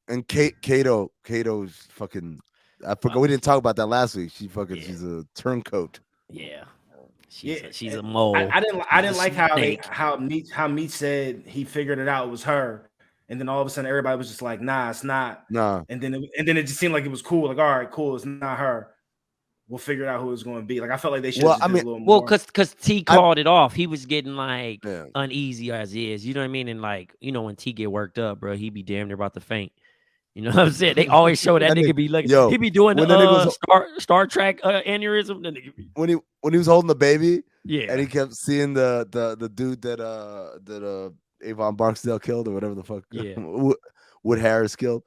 and Kato's fucking. I forgot we didn't talk about that last week. She's a turncoat. Yeah. She's a mole. I didn't like how Meat said he figured it out. It was her, and then all of a sudden everybody was just like, "Nah, it's not." Nah. And then it just seemed like it was cool. Like, all right, cool, it's not her. We'll figure it out who it's going to be. Like, I felt like they should. Well, a little more. because T called it off. He was getting like uneasy as is. You know what I mean? And like, when T get worked up, bro, he be damn near about to faint. You know what I'm saying? They always show that nigga be like, he be doing the Star Trek aneurysm. When he was holding the baby, yeah, and he kept seeing the dude that Avon Barksdale killed or whatever the fuck, Wood Harris killed.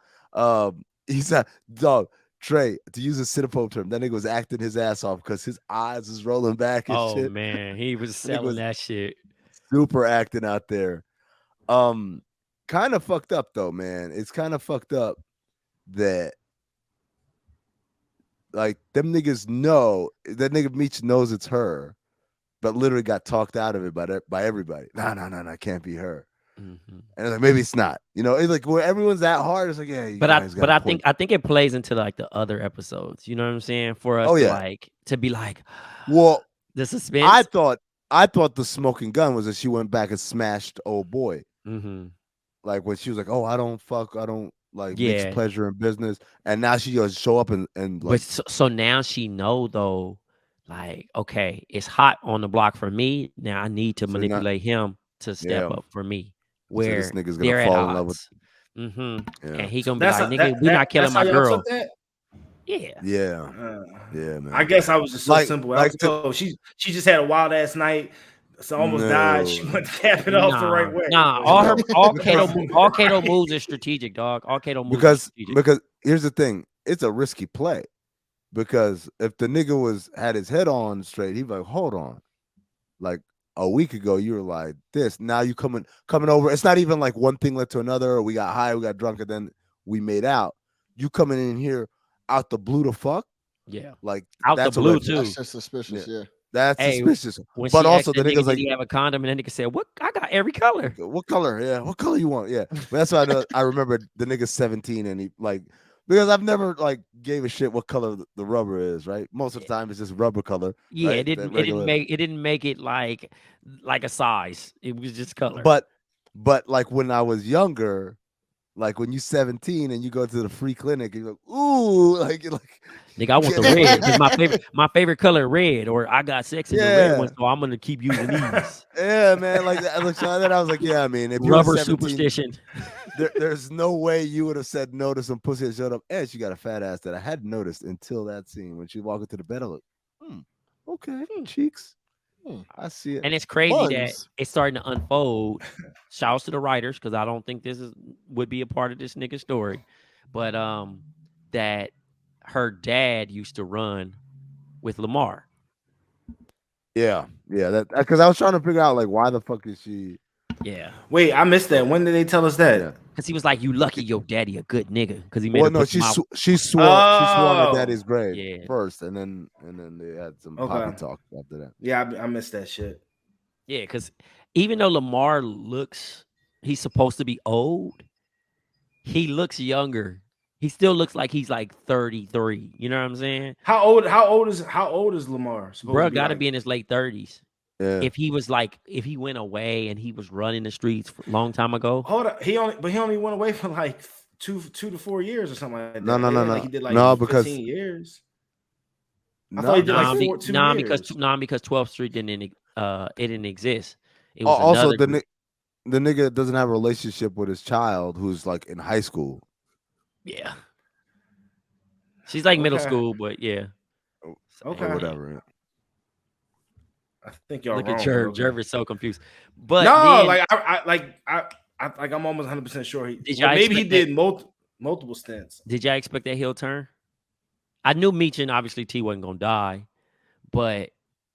He said, "Dog, Trey," to use a Cinephobe term, that nigga was acting his ass off because his eyes was rolling back and shit. Oh man, he was selling that shit. Super acting out there. Kind of fucked up though, man. It's kind of fucked up that like them niggas know that nigga Meech knows it's her, but literally got talked out of it by everybody. No, can't be her. Mm-hmm. And it's like, maybe it's not. You know, it's like where everyone's that hard. It's like, yeah. But I think it plays into like the other episodes. You know what I'm saying? For us to be like, well, the suspense. I thought the smoking gun was that she went back and smashed old boy. Mm-hmm. Like when she was like, oh, I don't like mix pleasure in business, and now she just show up and like. But so now she know though, like, okay, it's hot on the block for me. Now I need to manipulate him to step up for me. Where so this nigga's gonna fall in love with. Mm-hmm. Yeah. And he gonna be like, nigga, we're not killing my girl. Yeah, man. I guess I was just so simple. She just had a wild ass night. So almost died. She went to cap it off the right way. All Kato moves are strategic, dog. All Kato moves are strategic. Because here's the thing, it's a risky play. Because if the nigga had his head on straight, he'd be like, hold on. Like a week ago, you were like this. Now you coming over. It's not even like one thing led to another, or we got high, we got drunk, and then we made out. You coming in here out the blue to fuck? Yeah. Like out the blue too. That's just suspicious, yeah. That's suspicious. But also the nigga's like, you have a condom, and then nigga said, "What? I got every color. What color? Yeah, what color you want? Yeah." But that's why I know. I remember the nigga's 17, and he like because I've never like gave a shit what color the rubber is. Right, most of the time it's just rubber color. Yeah, right? it didn't make it like a size. It was just color. But like when I was younger. Like when you're 17 and you go to the free clinic, and you're like, ooh, like nigga, I want the red. My favorite color red, or I got sex in the red one, so I'm gonna keep using these. Yeah, man. Like that. So then I was like, yeah, I mean, if rubber 17, superstition. There's no way you would have said no to some pussy that showed up. And she got a fat ass that I hadn't noticed until that scene when she walked into the bed. I was like, okay, cheeks. I see it. And it's crazy that it's starting to unfold. Shouts to the writers, because I don't think this would be a part of this nigga story. But that her dad used to run with Lamar. Yeah. That because I was trying to figure out like why the fuck is she. Yeah. Wait, I missed that. When did they tell us that? Because he was like, "You lucky your daddy a good nigga." Because he made. Well, no, she swore her daddy's grave first, and then they had some poppy talk after that. Yeah, I missed that shit. Yeah, because even though Lamar he's supposed to be old, he looks younger. He still looks like he's like 33. You know what I'm saying? How old is Lamar? Bro, got to be in his late 30s. Yeah. If he went away and he was running the streets a long time ago. Hold up, he only went away for like two to 4 years or something like that. No. Like he did like 15 years. I thought he did like 2 years. Because 12th Street didn't exist. It was also the nigga doesn't have a relationship with his child who's like in high school. Yeah. She's like middle school, but yeah. Okay. Or whatever. Yeah. I think y'all look wrong, at Jerv. Jerv is so confused. But no, then, I'm almost 100% sure he. Maybe he did multiple stints. Did y'all expect that heel turn? I knew Meech and obviously T wasn't gonna die, but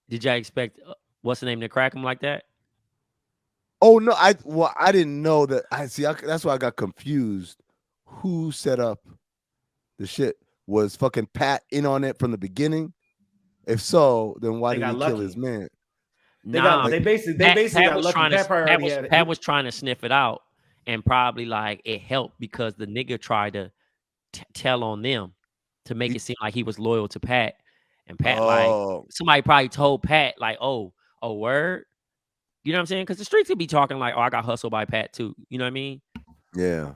did y'all expect what's the name to crack him like that? Oh no, I didn't know that. That's why I got confused. Who set up the shit? Was fucking Pat in on it from the beginning? If so, then why did he kill his man? They basically got lucky. Pat was trying to sniff it out, and probably like it helped because the nigga tried to tell on them to make it seem like he was loyal to Pat, and Pat like somebody probably told Pat like, oh word, you know what I'm saying? Because the streets could be talking like, oh, I got hustled by Pat too, you know what I mean? Yeah.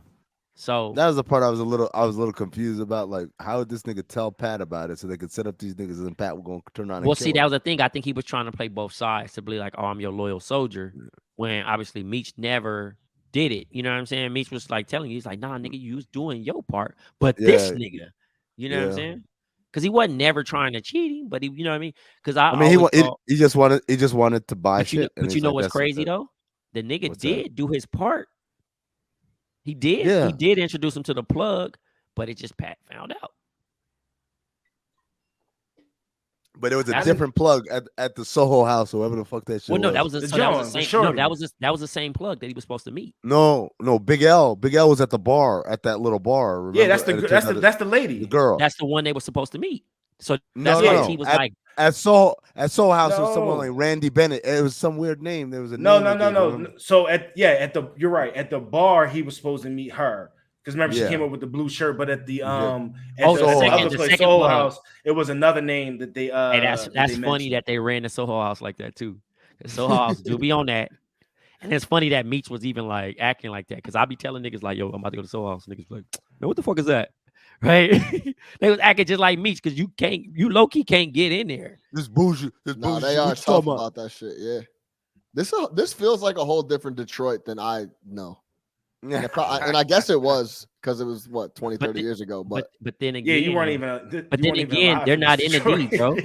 So that was the part I was a little confused about. Like, how would this nigga tell Pat about it so they could set up these niggas and then Pat was gonna turn on? Well, see, that was the thing. I think he was trying to play both sides to be like, "Oh, I'm your loyal soldier," when obviously Meech never did it. You know what I'm saying? Meech was like telling you, he's like, "Nah, nigga, you was doing your part, but this nigga," you know what I'm saying? Because he wasn't never trying to cheat him, but he, you know what I mean? Because he just wanted to buy shit. But you know what's crazy though? The nigga did do his part. He did. Yeah. He did introduce him to the plug, but it just Pat found out. But it was a different plug at the Soho House or whatever the fuck that shit. Well, no, that was the same plug that he was supposed to meet. No, Big L. Big L was at the bar, at that little bar. Remember? Yeah, that's the lady, the girl. That's the one they were supposed to meet. So that's why T was like, At Soho House was someone No. like Randy Bennett. It was some weird name. There was a No, name. no, that no, they no. So you're right. At the bar, he was supposed to meet her. Because remember, she Yeah. came up with the blue shirt, but at the Yeah. Oh, at the the Soho second, other House. the place, second Soho one. House, it was another name that they Hey, that that's they funny mentioned. that they ran the Soho House like that too. The Soho House do be on that. And it's funny that Meech was even like acting like that. Cause I be telling niggas like, yo, I'm about to go to Soho House. Niggas be like, man, what the fuck is that? Right? They was acting just like Meech because you low key can't get in there. This bougie. This No, bougie. they What are you tough talking about? about that shit. Yeah. This feels like a whole different Detroit than I know. And, and I guess it was because it was what 20, 30 years ago. But then again, Yeah, you weren't even. but then again, they're not in the D, bro.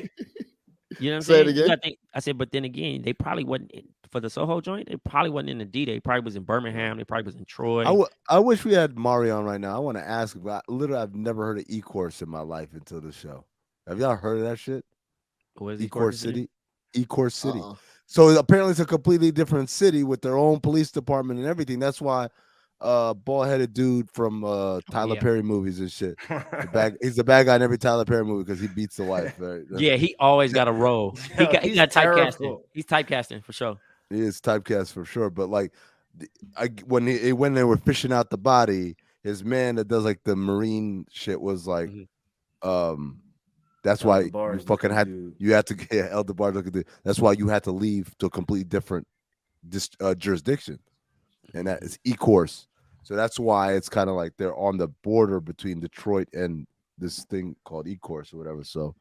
You know what I'm Say saying? it again. I said, but then again, they probably wasn't for the Soho joint. They probably wasn't in the D. They probably was in Birmingham. They probably was in Troy. I wish we had Mari on right now. I want to ask about. Literally, I've never heard of E-Course in my life until this show. Have y'all heard of that shit? What is E-Course City. E-Course City. Uh-uh. So apparently, it's a completely different city with their own police department and everything. That's why, bald-headed dude from Tyler Perry movies and shit. He's the bad guy in every Tyler Perry movie because he beats the wife. Right? Yeah, he always got a role. He got typecasting. He's typecasting for sure. He is typecast for sure. But like, when they were fishing out the body, his man that does like the marine shit was like, that's why you fucking had to Elder Bar looking dude. That's why you had to leave to a completely different jurisdiction, and that is E-Course. So that's why it's kind of like they're on the border between Detroit and this thing called E-Course or whatever. So,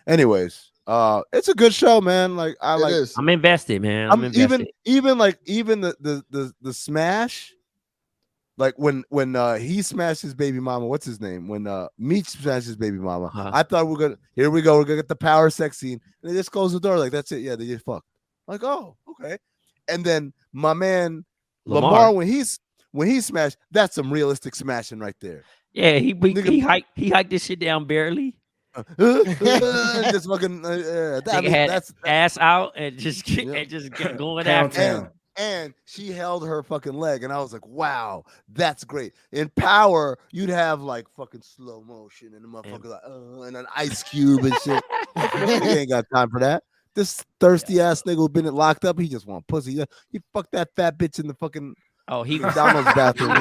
anyways, it's a good show, man. Like I'm invested, man. I'm invested. Even the smash, like when he smashed his baby mama. What's his name? When Meech smashed his baby mama, I thought we're gonna we're gonna get the power sex scene, and they just close the door like that's it. Yeah, they just fucked. Like, oh, okay. And then my man Lamar when he smashed, that's some realistic smashing right there. Yeah, he hiked this shit down barely. Just fucking that's ass out and just get going after him. And she held her fucking leg, and I was like, wow, that's great. In Power, you'd have like fucking slow motion and the motherfucker like, and an ice cube and shit. He ain't got time for that. This thirsty ass nigga who been locked up, he just want pussy. He fucked that fat bitch in the fucking he was McDonald's bathroom.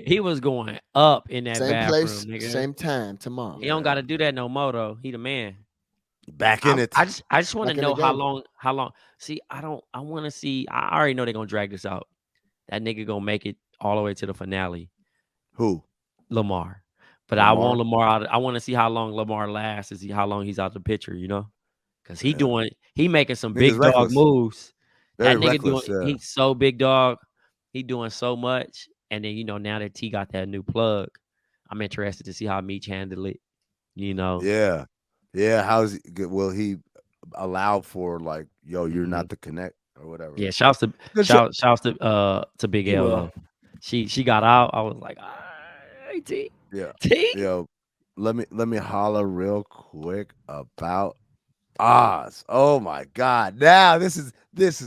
He was going up in that same bathroom, place, nigga. Same time tomorrow. He don't got to do that no more though. He the man. Back in it. I just want to know how long. See, I want to see. I already know they're gonna drag this out. That nigga gonna make it all the way to the finale. Who? Lamar. But I want Lamar out. I want to see how long Lamar lasts. How long he's out the picture. You know, because he making some big dog moves. That nigga doing. He's so big dog. He doing so much. And then now that T got that new plug, I'm interested to see how Meech handle it. Yeah. How's will he allow for like, yo, you're not the connect or whatever? Yeah, shouts to Big L. She got out. I was like, all right, T. Yeah. T. Yo, let me holler real quick about Oz. Oh my God. Now this is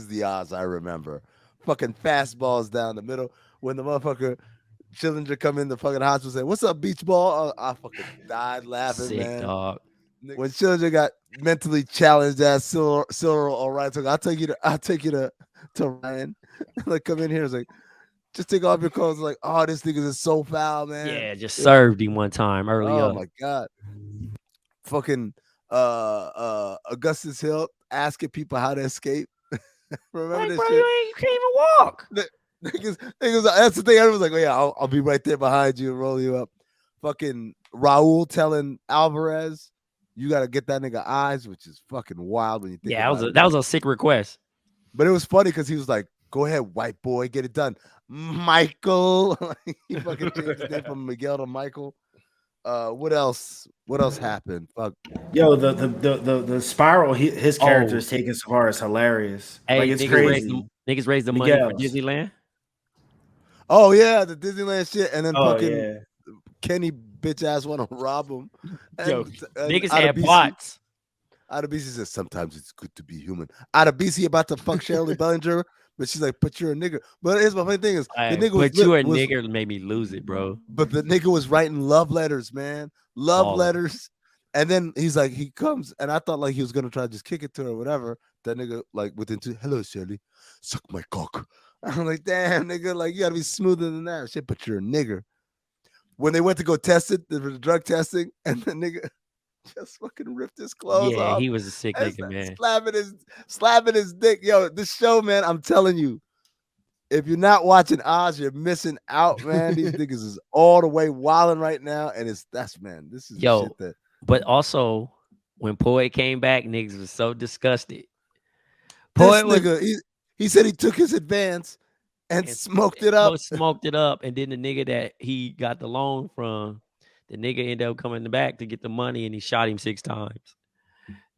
the Oz I remember. Fucking fastballs down the middle when the motherfucker Schillinger come in the fucking hospital and say, "What's up, beach ball?" I fucking died laughing, sick, man. Dog. When Schillinger got mentally challenged as Cyril O'Ryan, so I'll take you to Ryan. Like, come in here, it's like, just take off your clothes. Like, oh, this nigga is so foul, man. Yeah, just served him one time early up. Oh my God. Fucking Augustus Hill asking people how to escape. Remember this shit? You can't even walk. Niggas, that's the thing. I was like, oh, yeah, I'll be right there behind you and roll you up. Fucking Raul telling Alvarez, you got to get that nigga eyes, which is fucking wild when you think about it. That was a sick request. But it was funny because he was like, go ahead, white boy, get it done. Michael. He fucking changed his name from Miguel to Michael. What else happened? Fuck. Yo, the spiral his character is taking so far is hilarious. Hey, like it's crazy. Niggas raised the money for Disneyland. Oh yeah, the Disneyland shit, and then fucking Kenny bitch ass want to rob him. Yo, niggas had bots. Adebisi says sometimes it's good to be human. Adebisi about to fuck Shirley Bellinger, but she's like, "But you're a nigga." But here's my funny thing is, the nigga nigga made me lose it, bro. But the nigga was writing love letters, man. Love letters And then he's like, he comes, and I thought like he was gonna try to just kick it to her or whatever. That nigga like within two, hello Shelly, suck my cock. I'm like, damn nigga, like you gotta be smoother than that shit, but you're a nigger. When they went to go test it, the drug testing, and the nigga just fucking ripped his clothes off. He was a sick nigga, man. Slapping his dick. Yo, this show, man, I'm telling you, if you're not watching Oz, you're missing out, man. These niggas is all the way wilding right now, and this is shit that. But also, when Poet came back, niggas was so disgusted. Poet he said he took his advance and smoked it up. And then the nigga that he got the loan from, the nigga ended up coming back to get the money, and he shot him 6 times.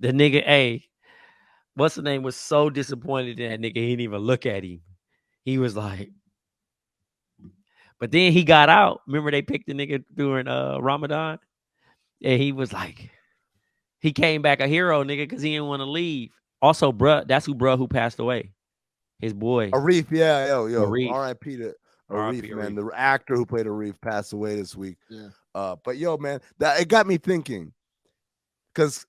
The nigga, what's the name, was so disappointed in that nigga, he didn't even look at him. He was like, but then he got out. Remember they picked the nigga during Ramadan? And he was like, he came back a hero, nigga, because he didn't want to leave. Also, bruh, that's who passed away. His boy. Arif, yeah, yo. Arif. R.I.P. to Arif, man. The actor who played Arif passed away this week. Yeah. But yo, man, it got me thinking. Because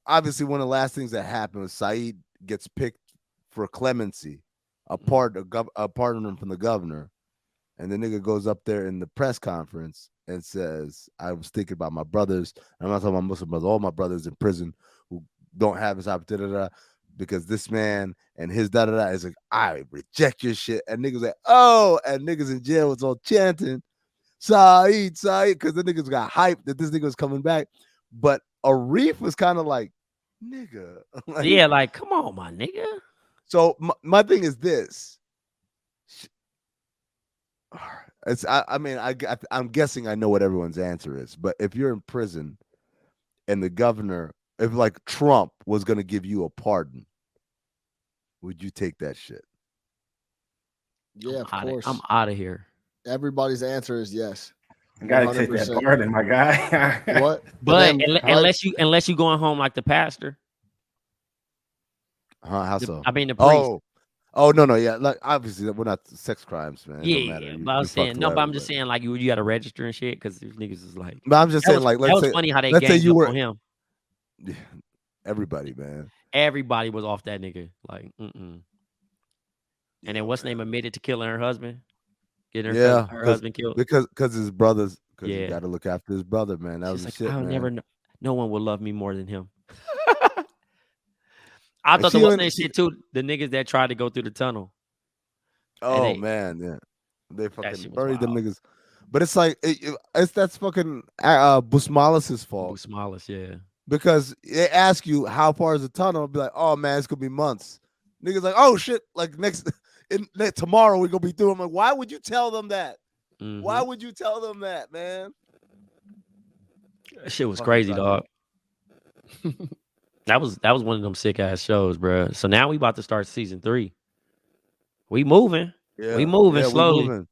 obviously one of the last things that happened was Saeed gets picked for clemency, a pardon from the governor. And the nigga goes up there in the press conference and says, I was thinking about my brothers. I'm not talking about Muslim brothers, all my brothers in prison who don't have this opportunity because this man and his da-da-da is like, I reject your shit. And niggas like, oh, and niggas in jail was all chanting, Saeed, because the niggas got hyped that this nigga was coming back. But Arif was kind of like, nigga. Like, come on, my nigga. So my thing is this. I'm guessing I know what everyone's answer is, but if you're in prison and the governor, if like Trump was going to give you a pardon, would you take that shit? Yeah, of course. I'm out of here. Everybody's answer is yes. I gotta take that pardon, my guy. What? But unless you going home like the pastor. How so? I mean the priest. Oh no, yeah. Like obviously we're not sex crimes, man. Yeah, but I'm saying no, but I'm just saying like you got to register and shit because these niggas is like. But I'm just saying like that was funny how they ganged up on him. Yeah, everybody, man. Everybody was off that nigga. Like, And then what's name admitted to killing her husband, getting her husband killed because his brothers. Because you got to look after his brother, man. That was like, shit, man. Never know. No one will love me more than him. I thought the what's name shit too. The niggas that tried to go through the tunnel. Oh man, yeah, they fucking buried them niggas. But it's like that's fucking Busmalis' fault. Busmalis, yeah. Because they ask you how far is the tunnel, I'll be like, oh man, it's gonna be months. Niggas like, oh shit, like tomorrow we're gonna be through. I'm like, why would you tell them that? Mm-hmm. Why would you tell them that, man? That shit was crazy, dog. That was one of them sick ass shows, bro. So now we about to start season 3. We moving. Yeah. We moving slowly. We moving.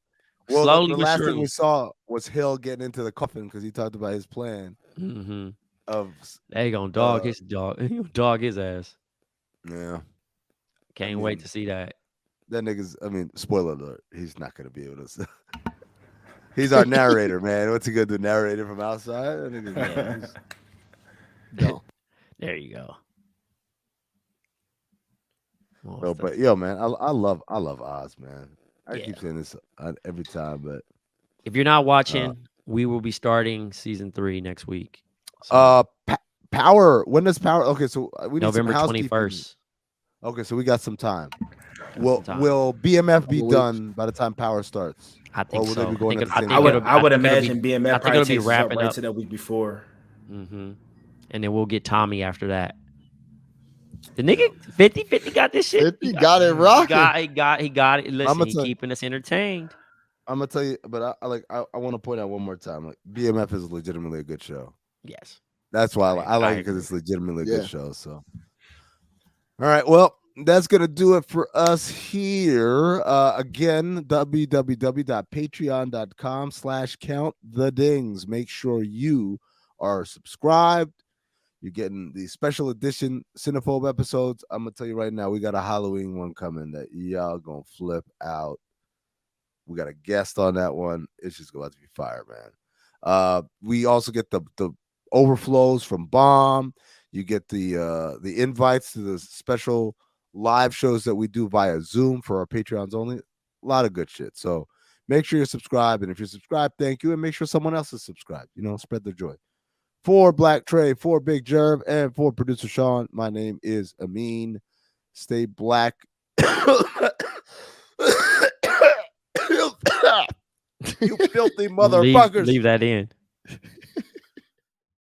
Well, slowly, the last thing we saw was Hill getting into the coffin because he talked about his plan. Mm-hmm. Of they gonna dog his dog. He gonna dog his ass. Yeah. Can't wait to see that. That nigga's. I mean, spoiler alert. He's not gonna be able to. He's our narrator, man. What's he gonna do? Narrator from outside? That nigga's no. There you go. No, but yo, man, I love Oz, man. I keep saying this every time, but if you're not watching, we will be starting season 3 next week. So. Power. When does Power? Okay, so we need November 21st. Okay, so we got some time. Will BMF be done by the time Power starts? I think so. I would imagine BMF probably takes wrapping up to that week before. Mm-hmm. And then we'll get Tommy after that. The nigga 50 got this shit. 50 got it rocking. He got it. Listen, he's keeping us entertained. I'm gonna tell you, but I want to point out one more time. Like BMF is legitimately a good show. Yes. That's why I like it because it's legitimately a good show. So all right, well, that's gonna do it for us here. Again, www.patreon.com/countthedings. Make sure you are subscribed. You're getting the special edition Cinephobe episodes. I'm gonna tell you right now, we got a Halloween one coming that y'all gonna flip out. We got a guest on that one. It's just about to be fire, man. We also get the overflows from BOMM. You get the invites to the special live shows that we do via Zoom for our Patreons only. A lot of good shit. So make sure you're subscribed. And if you're subscribed, thank you. And make sure someone else is subscribed. You know, spread the joy. For Blk Tray, for Big Jerv, and for producer Sean, my name is Amin. Stay black. You filthy motherfuckers. Leave that in.